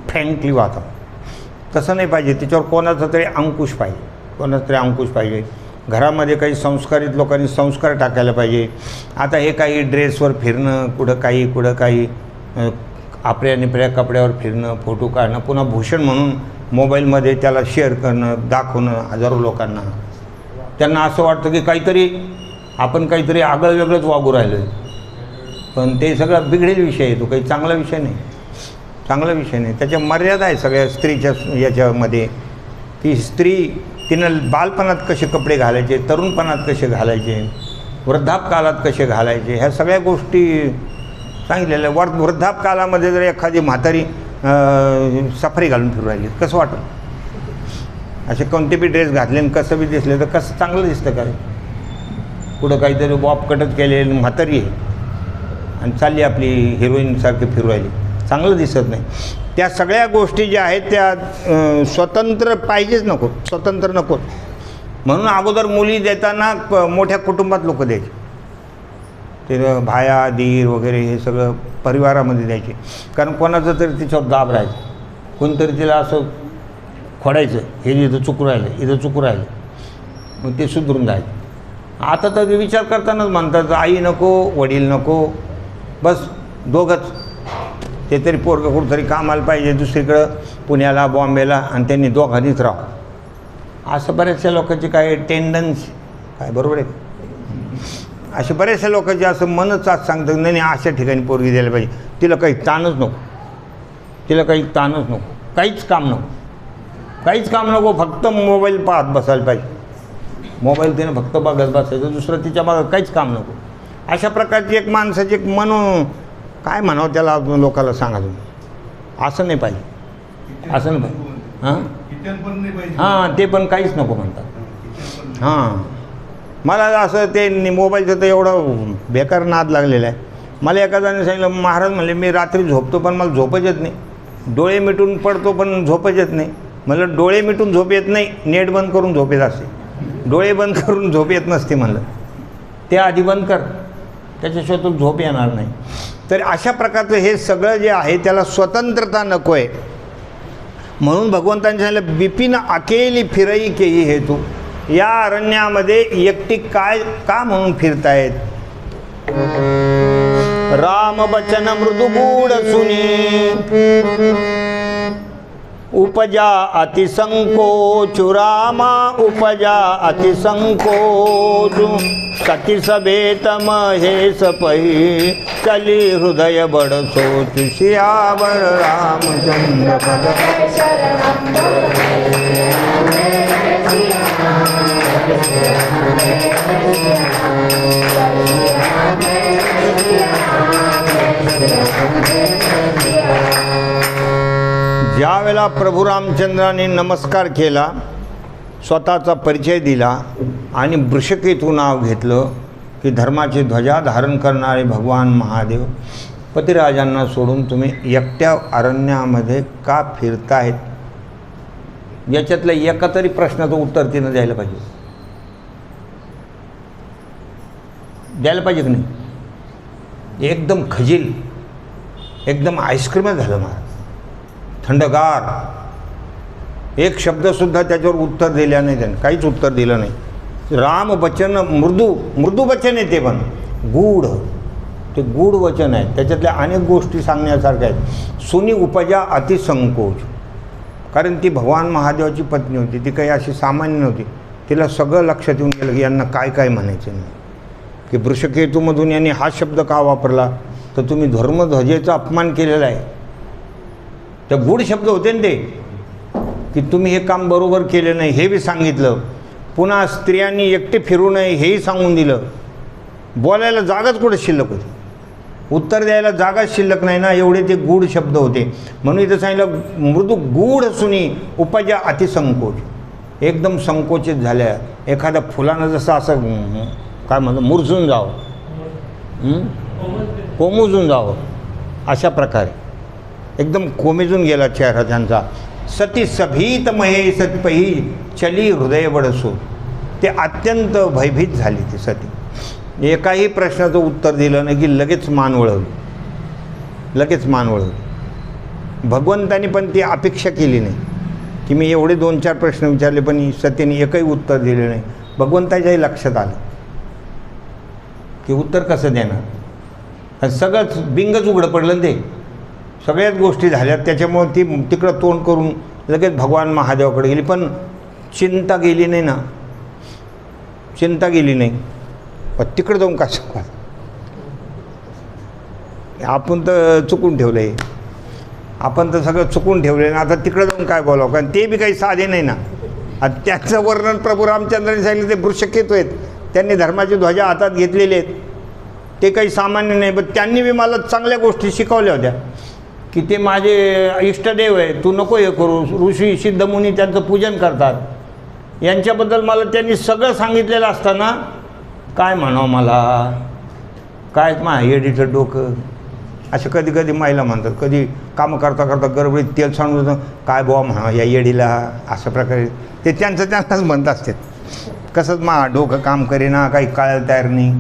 फ्रँकली वातावरण, तसं नाही पाहिजे. तिच्यावर कोणाचा तरी अंकुश पाहिजे, कोणाचा तरी अंकुश पाहिजे. घरामध्ये काही संस्कारित लोकांनी संस्कार टाकायला पाहिजे. आता हे काही ड्रेसवर फिरणं, कुठं काही आपल्या निपऱ्या कपड्यावर फिरणं, फोटो काढणं, पुन्हा भूषण म्हणून मोबाईलमध्ये त्याला शेअर करणं, दाखवणं हजारो लोकांना. त्यांना असं वाटतं की आपण काहीतरी आगळं वेगळंच वागू राहिलो आहे, पण ते सगळं बिघडेल विषय आहे, तो काही चांगला विषय नाही, चांगला विषय नाही. त्याच्या मर्यादा आहे सगळ्या स्त्रीच्या याच्यामध्ये, की स्त्री तिनं बालपणात कसे कपडे घालायचे, तरुणपणात कसे घालायचे, वृद्धापकालात कसे घालायचे, ह्या सगळ्या गोष्टी सांगितलेल्या. वृद्धापकालामध्ये जर एखादी म्हातारी सफारी घालून फिरू राहिली कसं वाटतं? असे कोणते बी ड्रेस घातले आणि कसं बी दिसले तर कसं चांगलं दिसतं का? कुठं काहीतरी बॉब कटच केले, म्हातारी आहे आणि चालली आपली हिरोईनसारखी फिरू राहिली, चांगलं दिसत नाही. त्या सगळ्या गोष्टी ज्या आहेत त्या स्वतंत्र पाहिजेच, नको स्वतंत्र नको. म्हणून अगोदर मुली देताना मोठ्या कुटुंबात लोक द्यायचे, ते भाया दीर वगैरे हे सगळं परिवारामध्ये द्यायचे, कारण कोणाचं तरी तिच्यावर दाब राहायचं, कोणतरी तिला असं खोडायचं, हे इथं चुकू राहिलं, इथं चुकू राहिलं, मग ते सुधरून जायचं. आता तर विचार करतानाच म्हणतात आई नको, वडील नको, बस दोघंच, ते तरी पोरगं कुठंतरी कामाला पाहिजे दुसरीकडं पुण्याला बॉम्बेला, आणि त्यांनी दोघांनीच राहावं, असं बऱ्याचशा लोकांची काय टेंडन्सी, काय बरोबर आहे, असे बऱ्याचशा लोकांचे असं मनच आज सांगतं नाही अशा ठिकाणी पोरगी द्यायला पाहिजे, तिला काही ताणच नको, तिला काही ताणच नको, काहीच काम नको, काहीच काम नको, फक्त मोबाईल पाहत बसायला पाहिजे, मोबाईल तिनं फक्त बघत बसायचं, दुसरं तिच्या मागं काहीच काम नको. अशा प्रकारची एक माणसाची एक काय म्हणावं त्याला लोकाला सांगा तुम्ही, असं नाही पाहिजे, असं नाही पाहिजे. हां ते पण काहीच नको म्हणतात. हां मला असं ते मोबाईलचं तर एवढं बेकार नाद लागलेला आहे. मला एखाद्याने सांगितलं, महाराज म्हणले मी रात्री झोपतो पण मला झोपच येत नाही, डोळे मिटून पडतो पण झोपच येत नाही. म्हणलं डोळे मिटून झोप येत नाही, नेट बंद करून झोप येत असते, डोळे बंद करून झोप येत नसते. म्हणलं ते आधी बंद कर, त्याच्याशिवाय तो झोप येणार नाही. तर अशा प्रकारचं हे सगळं जे आहे त्याला स्वतंत्रता नको आहे, म्हणून भगवंतांनी सांगितलं बिपिन अकेली फिरई केई हेतू, या अरण्यामध्ये एकटी काय का म्हणून फिरतायत. राम बचन मृदुगूढ सुनी उपजा अतिसंकोचु, रामा उपजा अतिसंकोचु, सती सभेत महेश पही, चली हृदय बड़ सोचु, सियावर रामचंद्र पद. ज्या वेळेला प्रभू रामचंद्राने नमस्कार केला, स्वतःचा परिचय दिला आणि वृषकेतू नाव घेतलं की धर्माची ध्वजा धारण करणारे भगवान महादेव, पतिराजांना सोडून तुम्ही एकट्या अरण्यामध्ये का फिरतायत, याच्यातल्या एका तरी प्रश्नाचं उत्तर तिनं द्यायला पाहिजे, द्यायला पाहिजे की नाही. एकदम खजील, एकदम आईस्क्रीमच झालं महाराज, थंडगार, एक शब्दसुद्धा त्याच्यावर उत्तर दिल्या नाही त्याने, काहीच उत्तर दिलं नाही. राम वचन मृदू वचन आहे, ते पण गूढ, ते गूढ वचन आहे, त्याच्यातल्या अनेक गोष्टी सांगण्यासारख्या आहेत. सुनी उपजा अतिसंकोच, कारण ती भगवान महादेवाची पत्नी होती, ती काही अशी सामान्य नव्हती, तिला सगळं लक्षात येऊन गेलं की यांना काय काय म्हणायचं नाही, की वृषकेतूमधून यांनी हा शब्द का वापरला, तर तुम्ही धर्मध्वजेचा अपमान केलेला आहे. त्या गूढ शब्द होते ना ते, की तुम्ही हे काम बरोबर केले नाही हे बी सांगितलं, पुन्हा स्त्रियांनी एकटे फिरू नये हेही सांगून दिलं. बोलायला जागाच कुठे शिल्लक होती, उत्तर द्यायला जागाच शिल्लक नाही ना, एवढे ते गूढ शब्द होते. म्हणून इथं सांगितलं मृदू गूढ सुनी उपजा अतिसंकोच, एकदम संकोचित झाल्या, एखाद्या फुलानं जसं असं काय म्हणतं मुरझून जावं, कोमेजून जावं, अशा प्रकारे एकदम कोमेजून गेला चेहरा त्यांचा. सती सभीत महेश पही, चली हृदय बडसो, ते अत्यंत भयभीत झाली ती सती. एकाही प्रश्नाचं उत्तर दिलं नाही की लगेच मान वळवली, लगेच मान वळवली. भगवंतानी पण ती अपेक्षा केली नाही की मी एवढे 2-4 प्रश्न विचारले पण सतीने एकही उत्तर दिले नाही. भगवंताच्याही लक्षात आलं की उत्तर कसं देणार, सगळंच बिंगच उघडं पडलं ते, सगळ्याच गोष्टी झाल्या. त्याच्यामुळं ती तिकडं तोंड करून लगेच भगवान महादेवाकडे गेली, पण चिंता गेली नाही ना, चिंता गेली नाही. पण तिकडं जाऊन का सांगा, आपण तर चुकून ठेवलं आहे, आपण तर सगळं चुकून ठेवलं आहे. आता तिकडं जाऊन काय बोलावं, कारण ते बी काही साधे नाही ना. आणि त्याचं वर्णन प्रभू रामचंद्रांनी सांगितलं, ते वृषकेतू आहेत, त्यांनी धर्माची ध्वजा हातात घेतलेली आहेत, ते काही सामान्य नाही. पण त्यांनी बी मला चांगल्या गोष्टी शिकवल्या होत्या की ते माझे इष्टदेव आहे, तू नको हे करू, ऋषी सिद्धमुनी त्यांचं पूजन करतात, यांच्याबद्दल मला त्यांनी सगळं सांगितलेलं असताना काय म्हणावं मला, काय येडीचं डोकं. असं कधी कधी महिला म्हणतात, कधी कामं करता करता गडबडीत तेल सांगून होतं काय बुवा म्हणा या येडीला, अशा प्रकारे ते त्यांचं त्यांनाच म्हणत असतात. कसंच डोकं काम करेना, काही कळायला तयार नाही.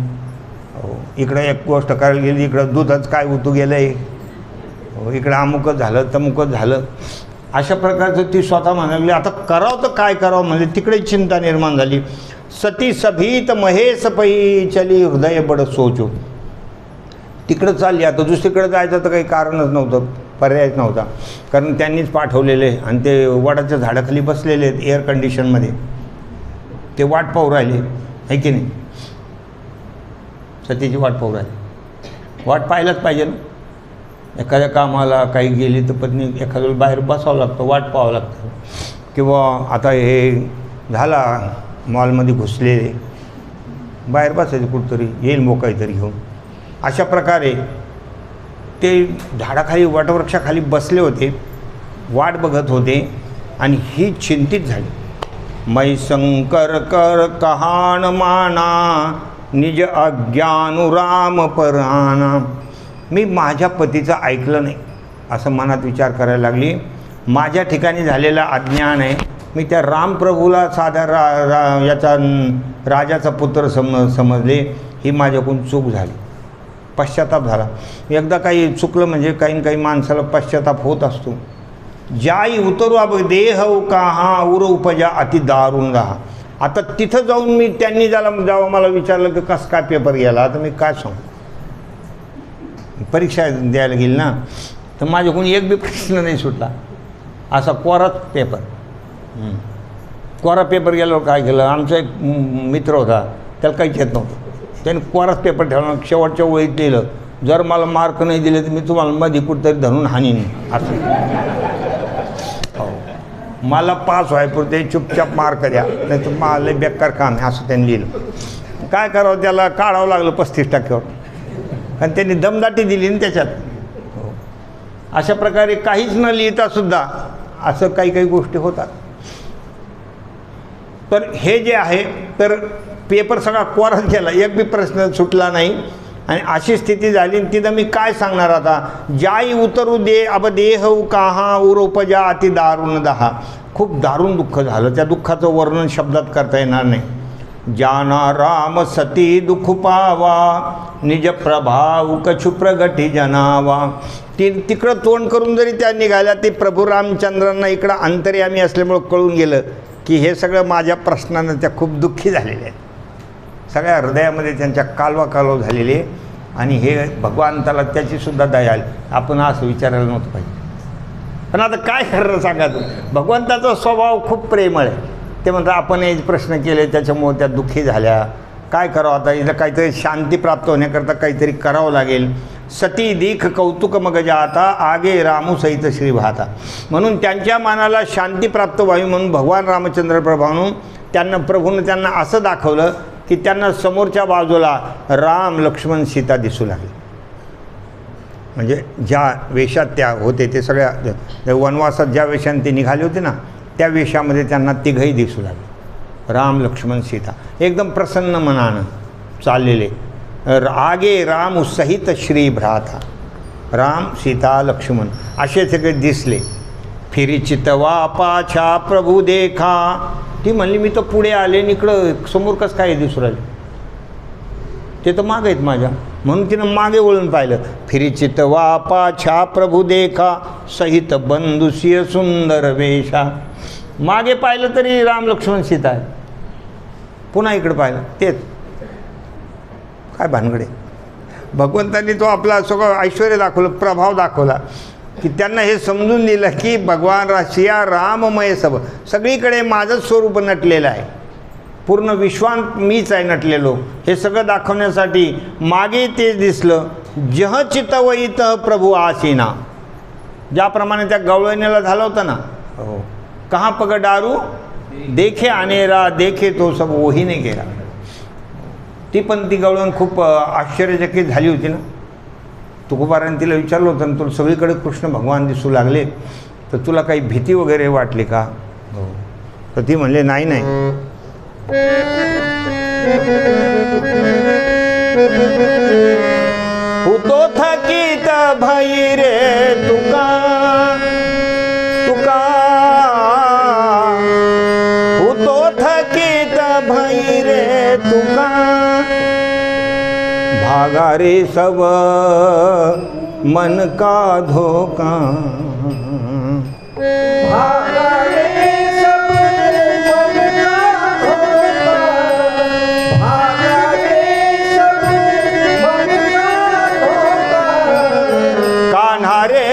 हो. इकडं एक गोष्ट करायला गेली, इकडं दूधच काय उतू गेलं आहे, इकडं अमुकच झालं तमुकच झालं, अशा प्रकारचं ती स्वतः म्हणाली. आता करावं तर काय करावं म्हणजे तिकडे चिंता निर्माण झाली. सती सभीत महेश पै चली हृदय बड सोचो. तिकडं चालली. आता दुसरीकडे जायचं तर काही कारणच नव्हतं, पर्यायच नव्हता, कारण त्यांनीच पाठवलेले आणि ते वडाच्या झाडाखाली बसलेले आहेत एअर कंडिशनमध्ये, ते वाट पाहू राहिले आहे की नाही, सतीची वाट पाहू राहिली. वाट पाहायलाच पाहिजे ना, एखाद्या कामाला काही गेली तर पत्नी एखाद्या वेळी बाहेर बसावं लागतं, वाट पाहावं लागतं. किंवा आता हे झाला मॉलमध्ये घुसले, बाहेर बसायचं कुठंतरी, येईल मग काहीतरी घेऊन. अशा प्रकारे ते झाडाखाली वटवृक्षाखाली बसले होते, वाट बघत होते आणि ही चिंतित झाली. मै शंकर कर कहाण माना निज अज्ञानुराम पराना. मी माझ्या पतीचं ऐकलं नाही असं मनात विचार करायला लागली. माझ्या ठिकाणी झालेलं अज्ञान आहे, मी त्या रामप्रभूला साधा याचा राजाचा पुत्र समजले, ही माझ्याकडून चूक झाली, पश्चाताप झाला. एकदा काही चुकलं म्हणजे काही काही माणसाला पश्चाताप होत असतो. जाई उतरू अब देह कहा उर उपजा अति दारुण राहा. आता तिथं जाऊन मी त्यांनी जेव्हा मला विचारलं की कसं काय पेपर गेला, आता मी काय सांगू, परीक्षा द्यायला गेली ना, तर माझ्याकडून एक बी प्रश्न नाही सुटला, असा कोराच पेपर. कोरा पेपर गेल्यावर काय केलं, आमचा एक मित्र होता, त्याला काहीच येत नव्हतं, त्याने कोराच पेपर ठेवला, शेवटच्या ओळीत लिहिलं, जर मला मार्क नाही दिले तर मी तुम्हाला मध्ये कुठंतरी धरून हाणीन असं. हो, मला पास व्हायपुरते चुपचाप मार्क द्या, नाही तर मला बेकार काम आहे असं त्यांनी लिहिलं. काय करावं, त्याला काढावं लागलं 35%वर, आणि त्यांनी दमदाटी दिली ना त्याच्यात. हो, अशा प्रकारे काहीच न लिहितासुद्धा असं काही काही गोष्टी होतात. तर हे जे आहे, तर पेपर सगळा कोराच गेला, एक बी प्रश्न सुटला नाही. आणि अशी स्थिती झाली. तिथं मी काय सांगणार आता, जाई उतरू दे अब देह काहा उर उपजा अति दारुण दहा. खूप दारुण दुःख झालं, त्या दुःखाचं वर्णन शब्दात करता येणार नाही. जाना राम सती दुःख पावा निज प्रभाव कछु प्रगटी जनावा. तिकडं तोंड करून जरी त्या निघाल्या, ते प्रभू रामचंद्रांना इकडं अंतर्यामी असल्यामुळं कळून गेलं की हे सगळं माझ्या प्रश्नानं त्या खूप दुःखी झालेल्या आहेत, सगळ्या हृदयामध्ये त्यांच्या कालवा झालेले. आणि हे भगवंताला त्याचीसुद्धा दया आली. आपण असं विचारायला नव्हतं पाहिजे. पण आता काय खरं सांगा, भगवंताचा स्वभाव खूप प्रेमळ आहे. ते म्हणतात आपण हे प्रश्न केले त्याच्यामुळे त्या दुःखी झाल्या, काय करावं आता, इथं काहीतरी शांती प्राप्त होण्याकरता काहीतरी करावं लागेल. सती दीख कौतुक मग जाता आगे रामू सहित श्री भाता. म्हणून त्यांच्या मनाला शांती प्राप्त व्हावी म्हणून भगवान रामचंद्र प्रभूनं त्यांना असं दाखवलं की त्यांना समोरच्या बाजूला राम लक्ष्मण सीता दिसू लागले. म्हणजे ज्या वेशात त्या होते, ते सगळ्या वनवासात ज्या वेशाने ते निघाले होते ना, त्या वेशामध्ये त्यांना तिघही दिसू लागले, राम लक्ष्मण सीता, एकदम प्रसन्न मनानं चाललेले. आगे राम सहित श्री भ्राता, राम सीता लक्ष्मण असे सगळे दिसले. फिरी चितवा पाछा प्रभू देखा. ती म्हणली मी तर पुढे आले, इकडं समोर कसं काय दिसू राहिले, ते तर मागे आहेत माझ्या, म्हणून तिनं मागे वळून पाहिलं. फिरी चितवा पाछा प्रभू देखा सहित बंधुसिय सुंदर वेशा. मागे पाहिलं तरी राम लक्ष्मण सीता आहे, पुन्हा इकडं पाहिलं तेच. काय भानगडे, भगवंतांनी तो आपला सगळं ऐश्वर्य दाखवलं, प्रभाव दाखवला की त्यांना हे समजून दिलं की भगवान सिया राममय सगळीकडे माझंच स्वरूप नटलेलं आहे, पूर्ण विश्वात मीच आहे नटलेलो. हे सगळं दाखवण्यासाठी मागे ते दिसलं. जह चितवईत प्रभू आसीना, ज्याप्रमाणे त्या गवळणीला झालं होतं ना, हो, कहाँ पग डारू देखे अनेरा देखे तो सब वही नाही गेला. ती पण ती गवळण खूप आश्चर्यचकित झाली होती ना. तुकोबाराने तिला विचारलं होतं ना, तुला सगळीकडे कृष्ण भगवान दिसू लागले, तर तुला काही भीती वगैरे वाटली का? हो. तर ती म्हणले नाही नाही. होतो थकीत भई रे तुका तुका, होतो थकीत भई रे तुका, भागा रे सब मन का धोखा, भागा रे सब मन का धोखा, भागा रे सब मन का धोखा। कान्हा रे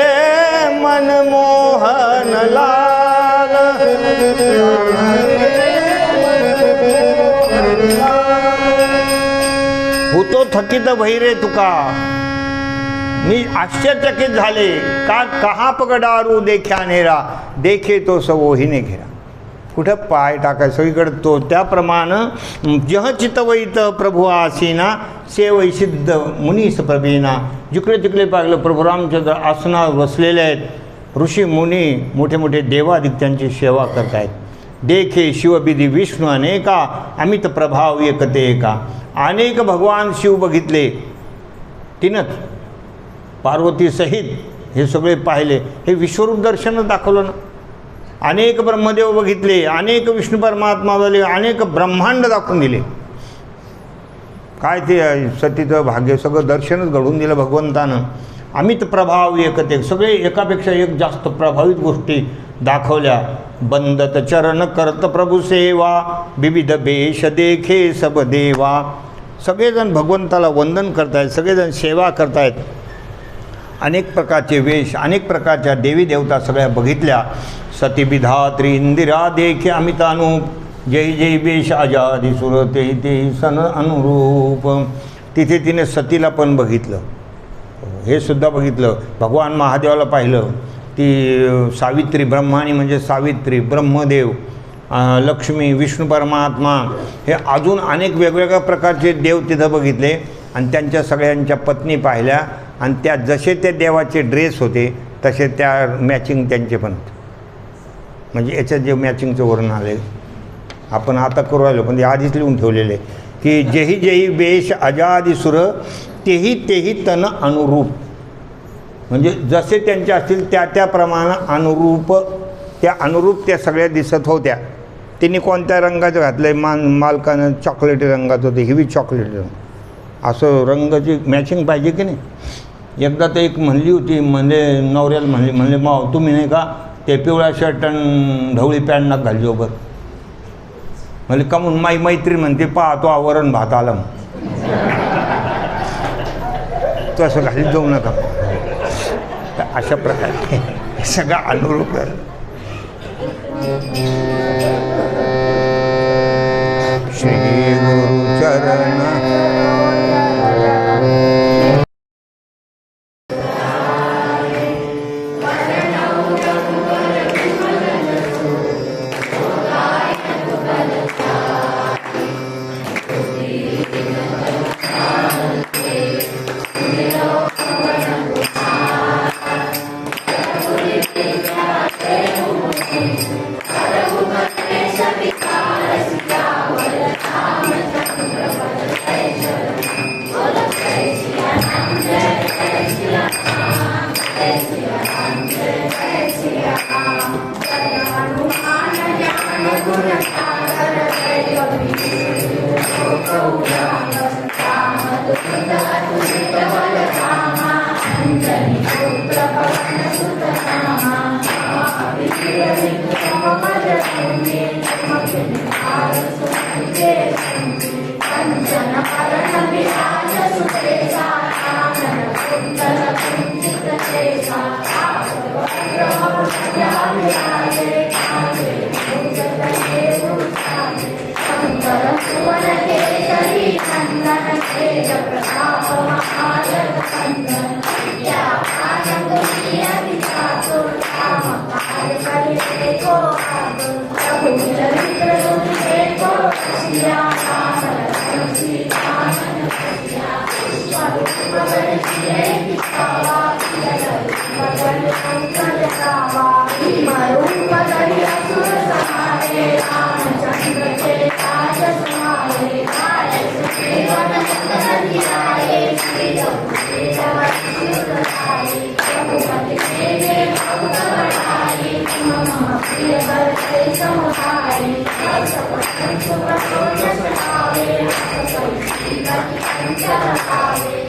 मनमोहन लाल, होतो थकीत भैरे तुका, मी आश्चर्यचकित झाले का कहाँ पगडारू देखा नेरा, देखे तो सवोही ने घेरा. कुठं पाय टाकाय सगळीकडे तो. त्याप्रमाणे जह चितवैत प्रभू आसीना, सेवै सिद्ध मुनीस प्रवीणा. जिकडे तिकडे पाहिलं प्रभू रामचंद्र आसनावर बसलेले आहेत. ऋषी मुनी मोठे मोठे देवादिक त्यांची सेवा करतायत. देखे शिवबिधी विष्णू अनेका, अमित प्रभाव एकते एका. अनेक भगवान शिव बघितले, तीनच पार्वती सहित हे सगळे पाहिले. हे विश्वरूप दर्शन दाखवलं ना. अनेक ब्रह्मदेव बघितले, अनेक विष्णू परमात्मा झाले, अनेक ब्रह्मांड दाखवून दिले. काय ते सतीचं भाग्य सगळं दर्शनच घडवून दिलं भगवंतानं. अमित प्रभाव एकते, सगळे एकापेक्षा एक जास्त प्रभावित गोष्टी दाखवल्या. बंदत चरण करत प्रभू सेवा, विविध वेश देखे सब देवा. सगळेजण भगवंताला वंदन करतायत, सगळेजण सेवा करतायत. अनेक प्रकारचे वेश, अनेक प्रकारच्या देवी देवता सगळ्या बघितल्या. सती विधात्री इंदिरा देखे अमितानूप, जय जय वेश आजादी सुर ते ते सन अनुरूप. तिथे तिने सतीला पण बघितलं, हे सुद्धा बघितलं. भगवान महादेवाला पाहिलं. ती सावित्री ब्रह्माणी म्हणजे सावित्री, ब्रह्मदेव, लक्ष्मी, विष्णू परमात्मा, हे अजून अनेक वेगवेगळ्या प्रकारचे देव तिथं बघितले. आणि त्यांच्या सगळ्यांच्या पत्नी पाहिल्या. आणि त्या जसे त्या देवाचे ड्रेस होते तसे त्या मॅचिंग त्यांचे पण होते. म्हणजे याच्यात जे मॅचिंगचं वर्णन आले आपण आता करू राहिलो, पण ते आधीच लिहून ठेवलेले की जेही जेही वेश अजादी सुर, तेही तेही तन अनुरूप. म्हणजे जसे त्यांचे असतील त्या त्याप्रमाणे अनुरूप, त्या अनुरूप त्या सगळ्या दिसत होत्या. तिने कोणत्या रंगाचं घातलं आहे, मालकानं चॉकलेटी रंगाचं होते, हिवी चॉकलेटी रंग, असं रंगाची मॅचिंग पाहिजे की नाही. एकदा तर एक म्हणली होती, म्हणजे नवऱ्याला म्हणले माव तुम्ही नाही का ते पिवळ्या शर्ट आणि ढवळी पॅन्ट नका घालली बरं. म्हणजे का म्हणून माई मैत्रीण म्हणते पाहतो आवरण भात आला, तो असं घालीत जाऊ नका. तर अशा प्रकारे सगळं अनुरूप आहे. श्री गुरु चरण Thank you.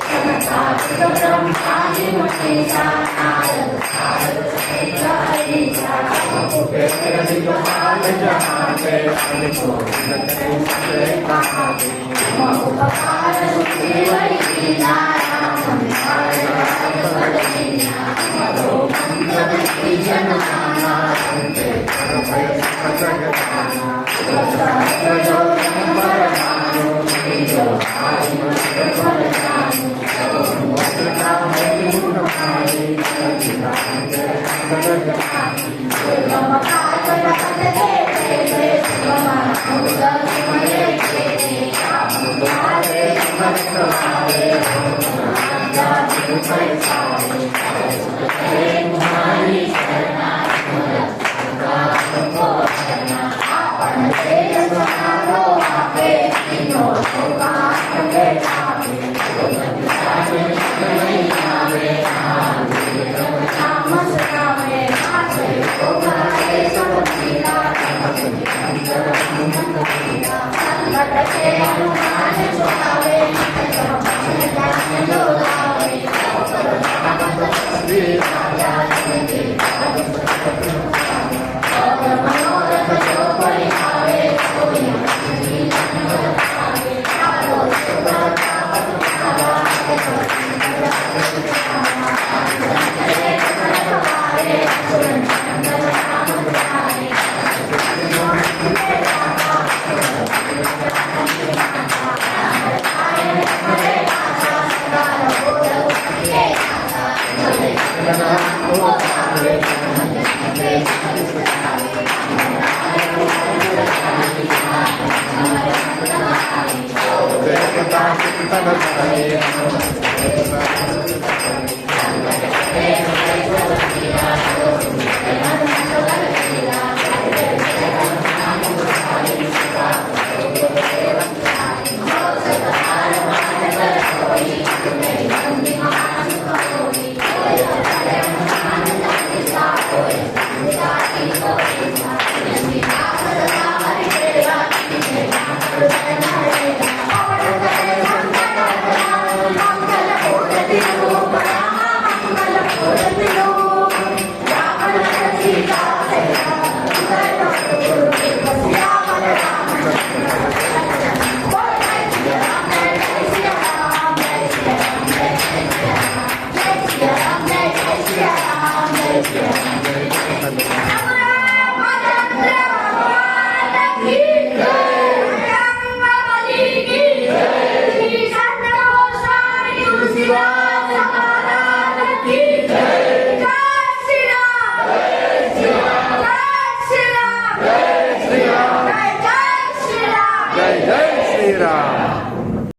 Thank you.